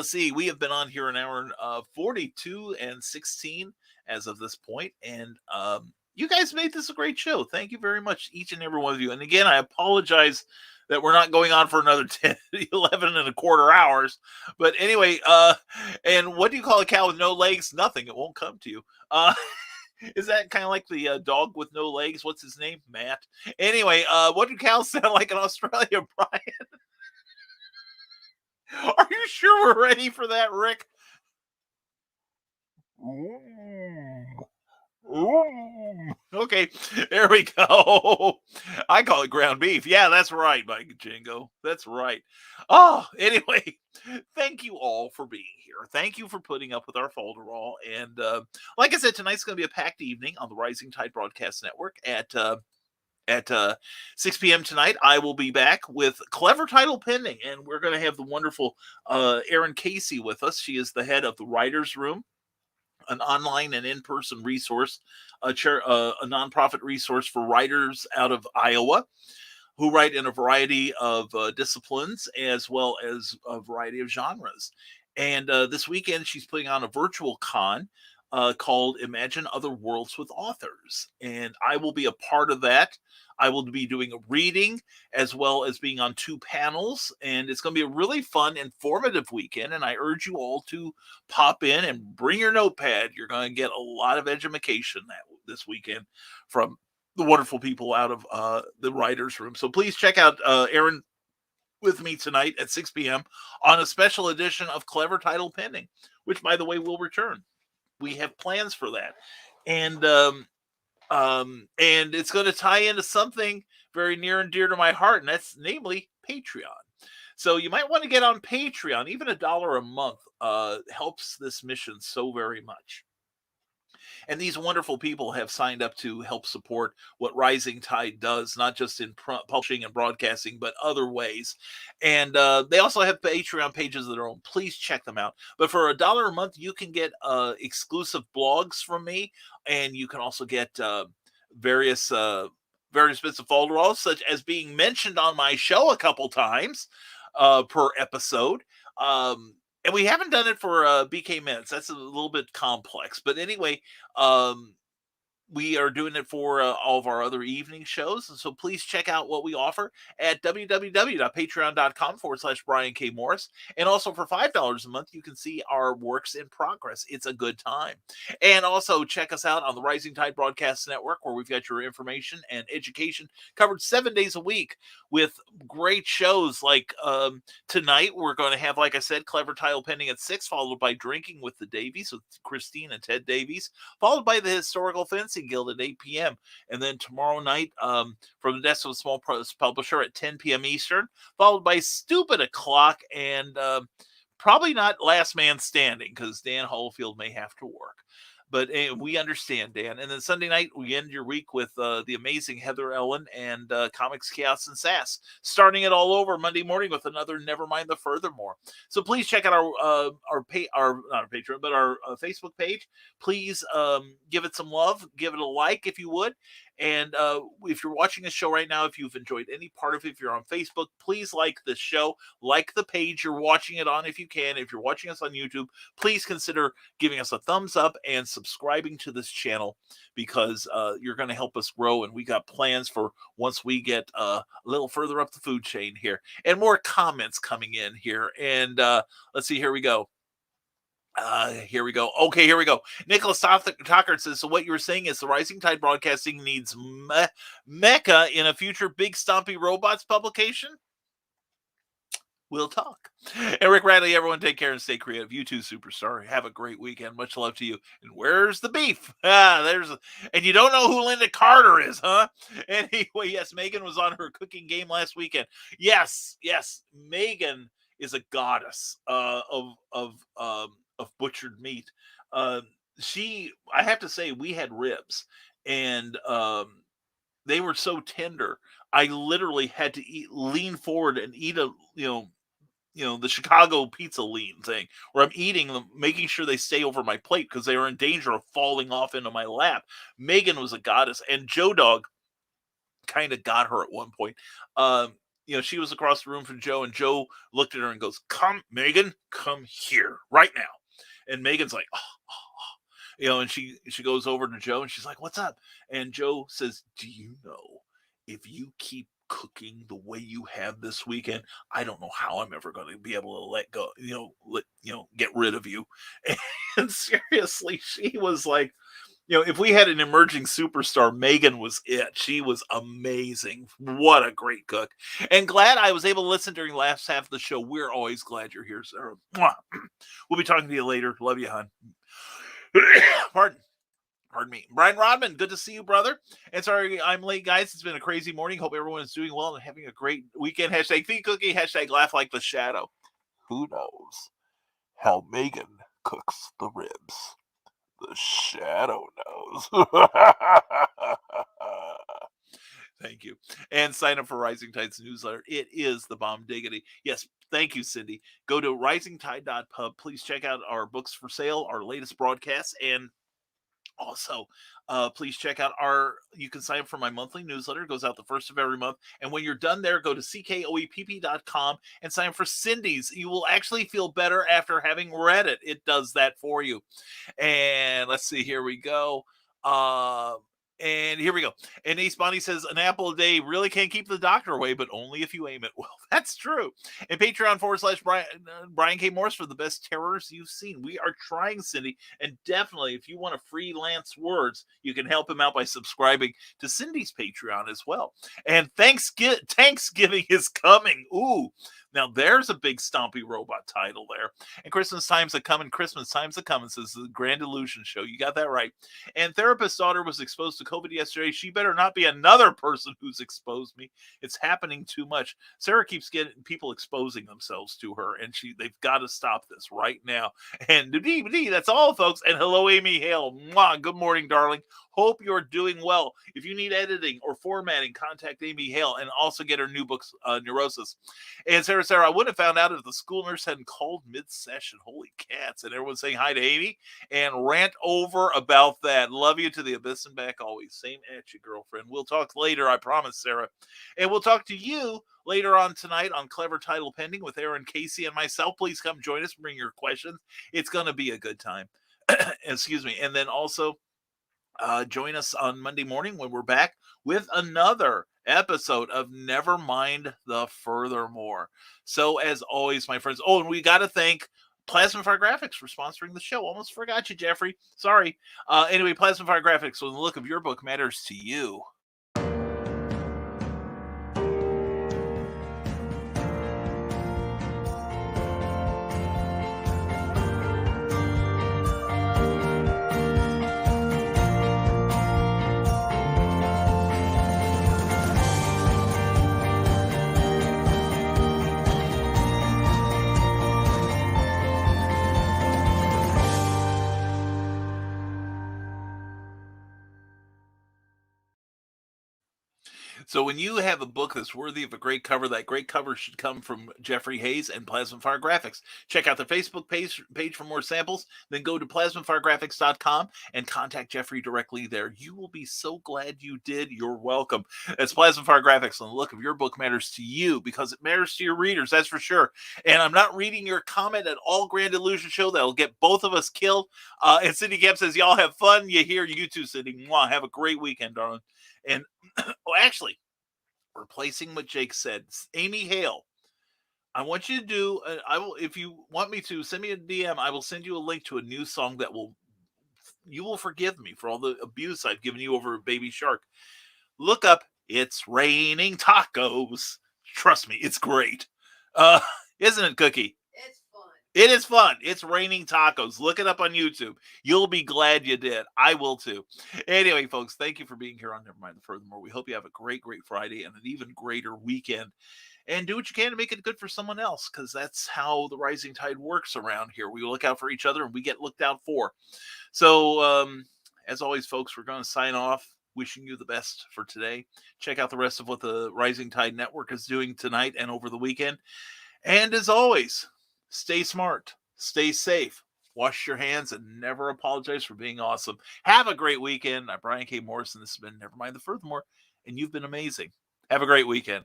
see, we have been on here an hour 42 and 16 as of this point. And you guys made this a great show. Thank you very much, each and every one of you. And again, I apologize that we're not going on for another 10, 11 and a quarter hours. But anyway, and what do you call a cow with no legs? Nothing. It won't come to you. Is that kind of like the dog with no legs? What's his name? Matt. Anyway, what do cows sound like in Australia, Brian? Are you sure we're ready for that, Rick? Okay, there we go. I call it ground beef. Yeah, that's right, Mike Jingo. That's right. Oh, anyway, thank thank you all for being here. Thank you for putting up with our folderol. And like I said, tonight's going to be a packed evening on the Rising Tide Broadcast Network at 6 p.m. tonight. I will be back with Clever Title Pending, and we're going to have the wonderful Erin Casey with us. She is the head of the Writers Room, an online and in-person resource, a nonprofit resource for writers out of Iowa who write in a variety of disciplines as well as a variety of genres. And this weekend, she's putting on a virtual con called Imagine Other Worlds with Authors. And I will be a part of that. I will be doing a reading as well as being on 2 panels. And it's going to be a really fun, informative weekend. And I urge you all to pop in and bring your notepad. You're going to get a lot of education this weekend from the wonderful people out of the Writers Room. So please check out Erin with me tonight at 6 p.m. on a special edition of Clever Title Pending, which, by the way, will return. We have plans for that. And it's going to tie into something very near and dear to my heart, and that's namely Patreon. So you might want to get on Patreon. Even $1 a month helps this mission so very much. And these wonderful people have signed up to help support what Rising Tide does, not just in publishing and broadcasting, but other ways. And they also have Patreon pages of their own. Please check them out. But for $1 a month, you can get exclusive blogs from me, and you can also get various bits of folderols, such as being mentioned on my show a couple times per episode. And we haven't done it for BK Minutes. That's a little bit complex. But anyway, we are doing it for all of our other evening shows. So please check out what we offer at www.patreon.com/Brian K. Morris. And also for $5 a month, you can see our works in progress. It's a good time. And also check us out on the Rising Tide Broadcast Network, where we've got your information and education covered 7 days a week with great shows like tonight. We're going to have, like I said, Clever Title Pending at 6, followed by Drinking with the Davies with Christine and Ted Davies, followed by the Historical Fencing Guild at 8 p.m. And then tomorrow night, from the Desk of a Small Publisher at 10 p.m. Eastern, followed by Stupid O'Clock and probably not Last Man Standing, because Dan Hallfield may have to work. But we understand, Dan. And then Sunday night, we end your week with the amazing Heather Ellen and Comics, Chaos, and Sass. Starting it all over Monday morning with another Nevermind the Furthermore. So please check out our Patreon, but our Facebook page. Please give it some love. Give it a like if you would. And if you're watching this show right now, if you've enjoyed any part of it, if you're on Facebook, please like the show, like the page you're watching it on if you can. If you're watching us on YouTube, please consider giving us a thumbs up and subscribing to this channel, because you're going to help us grow. And we got plans for once we get a little further up the food chain here, and more comments coming in here. And let's see, here we go. Here we go. Okay, here we go. Nicholas Tockert says, so what you were saying is the Rising Tide Broadcasting needs Mecca in a future Big Stompy Robots publication? We'll talk. And Rick Radley, everyone take care and stay creative. You too, superstar. Have a great weekend. Much love to you. And where's the beef? And you don't know who Linda Carter is, huh? Anyway, yes, Megan was on her cooking game last weekend. Yes, Megan is a goddess of butchered meat. I have to say, we had ribs, and they were so tender. I literally had to lean forward and eat the Chicago pizza lean thing, where I'm eating them, making sure they stay over my plate because they were in danger of falling off into my lap. Megan was a goddess, and Joe Dog kind of got her at one point. She was across the room from Joe, and Joe looked at her and goes, "Come, Megan, come here right now." And Megan's like, oh. And she goes over to Joe, and she's like, "What's up?" And Joe says, "Do you know, if you keep cooking the way you have this weekend, I don't know how I'm ever going to be able to let go, get rid of you." And seriously, she was like, if we had an emerging superstar, Megan was it. She was amazing. What a great cook. And glad I was able to listen during the last half of the show. We're always glad you're here, Sarah. We'll be talking to you later. Love you, hon. Pardon me. Brian Rodman, good to see you, brother. And sorry I'm late, guys. It's been a crazy morning. Hope everyone is doing well and having a great weekend. #feedcookie, #laugh like the shadow. Who knows? how Megan cooks the ribs. The shadow knows. Thank you. And sign up for Rising Tide's newsletter. It is the bomb diggity. Yes, thank you, Cindy. Go to risingtide.pub. Please check out our books for sale, our latest broadcasts, and also, please check out you can sign up for my monthly newsletter. It goes out the first of every month. And when you're done there, go to ckoepp.com and sign up for Cindy's. You will actually feel better after having read it. It does that for you. And let's see, here we go. And here we go. And Ace Bonnie says, an apple a day really can't keep the doctor away, but only if you aim it. Well, that's true. And Patreon.com/Brian K. Morris for the best terrors you've seen. We are trying, Cindy. And definitely, if you want to freelance words, you can help him out by subscribing to Cindy's Patreon as well. And Thanksgiving is coming. Ooh. Now, there's a big stompy robot title there. And Christmas Time's a coming, says the Grand Illusion Show. You got that right. And therapist's daughter was exposed to COVID yesterday. She better not be another person who's exposed me. It's happening too much. Sarah keeps getting people exposing themselves to her, and they've got to stop this right now. And that's all, folks. And hello, Amy Hale. Mwah, good morning, darling. Hope you're doing well. If you need editing or formatting, contact Amy Hale and also get her new books, Neurosis. And Sarah, I wouldn't have found out if the school nurse hadn't called mid-session. Holy cats. And everyone's saying hi to Amy and rant over about that. Love you to the abyss and back always. Same at you, girlfriend. We'll talk later, I promise, Sarah. And we'll talk to you later on tonight on Clever Title Pending with Erin Casey and myself. Please come join us. Bring your questions. It's going to be a good time. Excuse me. And then also, join us on Monday morning when we're back with another episode of Never Mind the Furthermore. So as always, my friends, and we got to thank Plasmafire Graphics for sponsoring the show. Almost forgot you, Jeffrey. Sorry. Anyway, Plasmafire Graphics, when the look of your book matters to you. So when you have a book that's worthy of a great cover, that great cover should come from Jeffrey Hayes and Plasmafire Graphics. Check out the Facebook page for more samples. Then go to plasmafiregraphics.com and contact Jeffrey directly there. You will be so glad you did. You're welcome. It's Plasmafire Graphics, and the look of your book matters to you because it matters to your readers, that's for sure. And I'm not reading your comment at all, Grand Illusion Show. That'll get both of us killed. And Cindy Camp says, y'all have fun. You hear you too, Cindy. Mwah. Have a great weekend, darling. And actually, replacing what Jake said, Amy Hale, I want you to do, if you want me to, send me a DM. I will send you a link to a new song that you will forgive me for all the abuse I've given you over Baby Shark. Look up It's Raining Tacos. Trust me, it's great. Isn't it, Cookie? It's fun. It is fun. It's Raining Tacos. Look it up on YouTube. You'll be glad you did. I will too. Anyway, folks, thank you for being here on Never Mind the Furthermore. We hope you have a great, great Friday and an even greater weekend. And do what you can to make it good for someone else, because that's how the rising tide works around here. We look out for each other and we get looked out for. So, as always, folks, we're going to sign off. Wishing you the best for today. Check out the rest of what the Rising Tide Network is doing tonight and over the weekend. And as always, stay smart, stay safe, wash your hands, and never apologize for being awesome. Have a great weekend. I'm Brian K. Morrison. This has been Never Mind the Furthermore, and you've been amazing. Have a great weekend.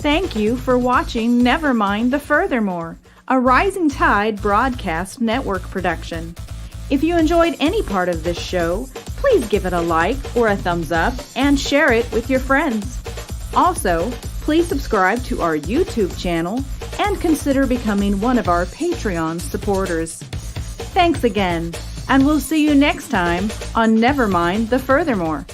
Thank you for watching Never Mind the Furthermore, a Rising Tide Broadcast Network production. If you enjoyed any part of this show, please give it a like or a thumbs up and share it with your friends. Also, please subscribe to our YouTube channel and consider becoming one of our Patreon supporters. Thanks again, and we'll see you next time on Never Mind the Furthermore.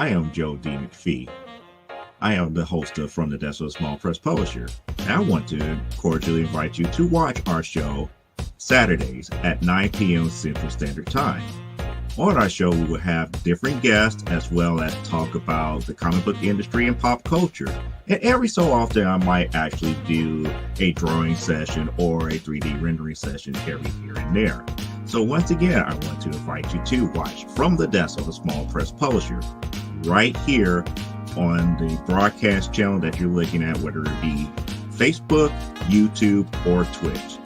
I am Joe D. McPhee. I am the host of From the Desk of a Small Press Publisher. And I want to cordially invite you to watch our show Saturdays at 9 p.m. Central Standard Time. On our show, we will have different guests as well as talk about the comic book industry and pop culture. And every so often, I might actually do a drawing session or a 3D rendering session every here and there. So once again, I want to invite you to watch From the Desk of a Small Press Publisher right here on the broadcast channel that you're looking at, whether it be Facebook, YouTube, or Twitch.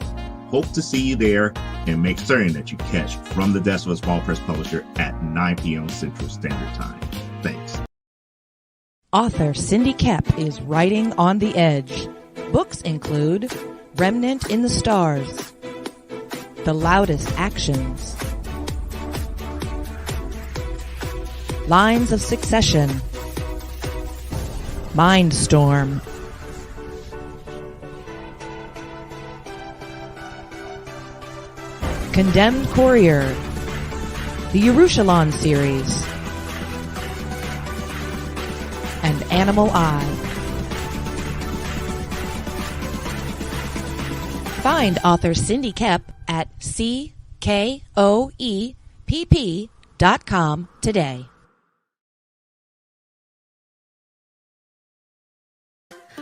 Hope to see you there, and make certain that you catch From the Desk of a Small Press Publisher at 9 p.m. Central Standard Time. Thanks. Author Cindy Kep is writing on the edge. Books include Remnant in the Stars, The Loudest Actions, Lines of Succession, Mindstorm, Condemned Courier, the Yerushalayim series, and Animal Eye. Find author Cindy Kep at CKOEPP.com today.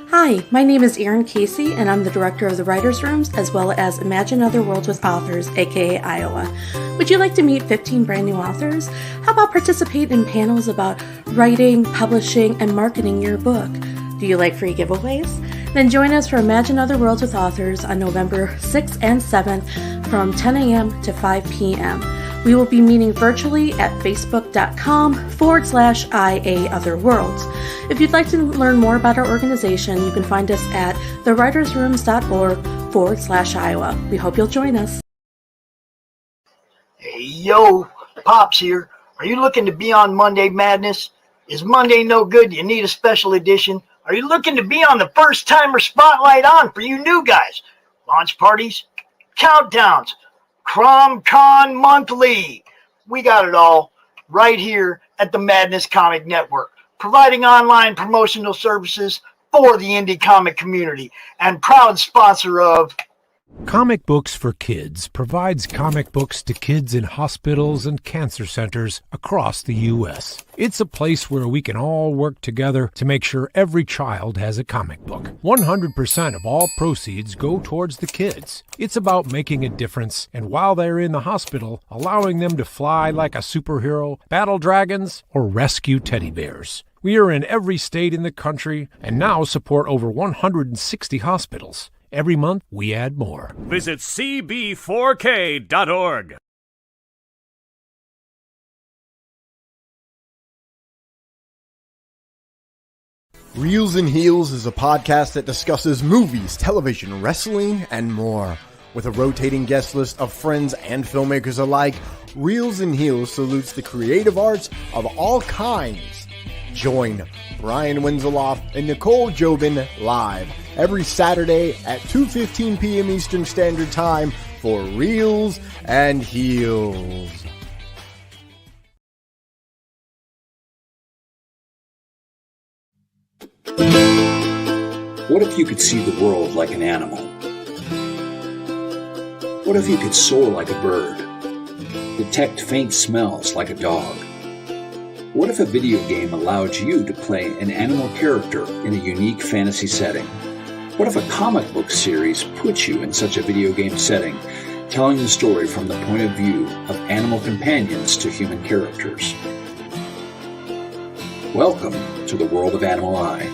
Hi, my name is Erin Casey, and I'm the director of the Writers' Rooms, as well as Imagine Other Worlds with Authors, aka Iowa. Would you like to meet 15 brand new authors? How about participate in panels about writing, publishing, and marketing your book? Do you like free giveaways? Then join us for Imagine Other Worlds with Authors on November 6th and 7th from 10 a.m. to 5 p.m. We will be meeting virtually at facebook.com/IA Other Worlds. If you'd like to learn more about our organization, you can find us at thewritersrooms.org/Iowa. We hope you'll join us. Hey, yo, Pops here. Are you looking to be on Monday Madness? Is Monday no good? You need a special edition? Are you looking to be on the first timer spotlight on for you new guys? Launch parties, countdowns, CromCon Monthly. We got it all right here at the Madness Comic Network, providing online promotional services for the indie comic community and proud sponsor of Comic Books for Kids provides comic books to kids in hospitals and cancer centers across the U.S. It's a place where we can all work together to make sure every child has a comic book. 100% of all proceeds go towards the kids. It's about making a difference, and while they're in the hospital, allowing them to fly like a superhero, battle dragons, or rescue teddy bears. We are in every state in the country and now support over 160 hospitals. Every month, we add more. Visit cb4k.org. Reels and Heels is a podcast that discusses movies, television, wrestling, and more. With a rotating guest list of friends and filmmakers alike, Reels and Heels salutes the creative arts of all kinds. Join Brian Wenzeloff and Nicole Jobin live every Saturday at 2:15 p.m. Eastern Standard Time for Reels and Heels. What if you could see the world like an animal? What if you could soar like a bird? Detect faint smells like a dog? What if a video game allowed you to play an animal character in a unique fantasy setting? What if a comic book series put you in such a video game setting, telling the story from the point of view of animal companions to human characters? Welcome to the world of Animal Eye.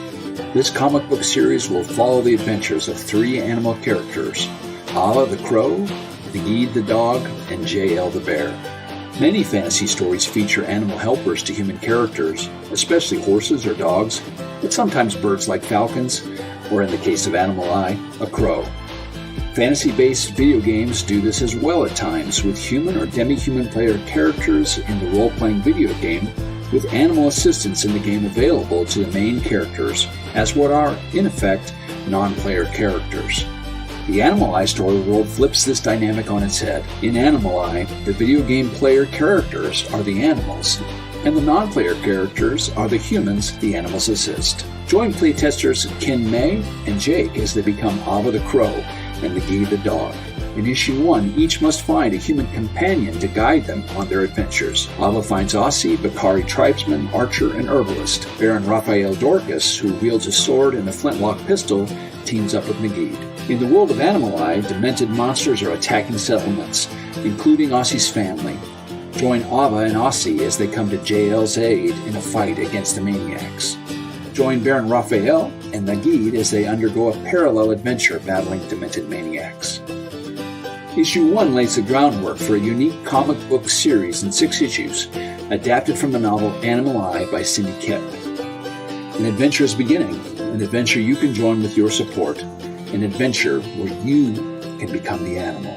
This comic book series will follow the adventures of 3 animal characters, Ala the crow, Dagid the dog, and JL the bear. Many fantasy stories feature animal helpers to human characters, especially horses or dogs, but sometimes birds like falcons, or in the case of Animal Eye, a crow. Fantasy-based video games do this as well at times, with human or demi-human player characters in the role-playing video game, with animal assistance in the game available to the main characters as what are, in effect, non-player characters. The Animal Eye story world flips this dynamic on its head. In Animal Eye, the video game player characters are the animals, And the non-player characters are the humans the animals assist. Join playtesters Ken May and Jake as they become Ava the Crow and Nagi the Dog. In Issue 1, each must find a human companion to guide them on their adventures. Ava finds Aussie, Bakari tribesman, archer, and herbalist. Baron Raphael Dorcas, who wields a sword and a flintlock pistol, teams up with Nagi. In the world of Animal-Eye, demented monsters are attacking settlements, including Aussie's family. Join Ava and Aussie as they come to JL's aid in a fight against the maniacs. Join Baron Raphael and Nagi as they undergo a parallel adventure battling demented maniacs. Issue 1 lays the groundwork for a unique comic book series in 6 issues, adapted from the novel Animal-Eye by Cindy Kep. An adventure is beginning, an adventure you can join with your support, an adventure where you can become the animal.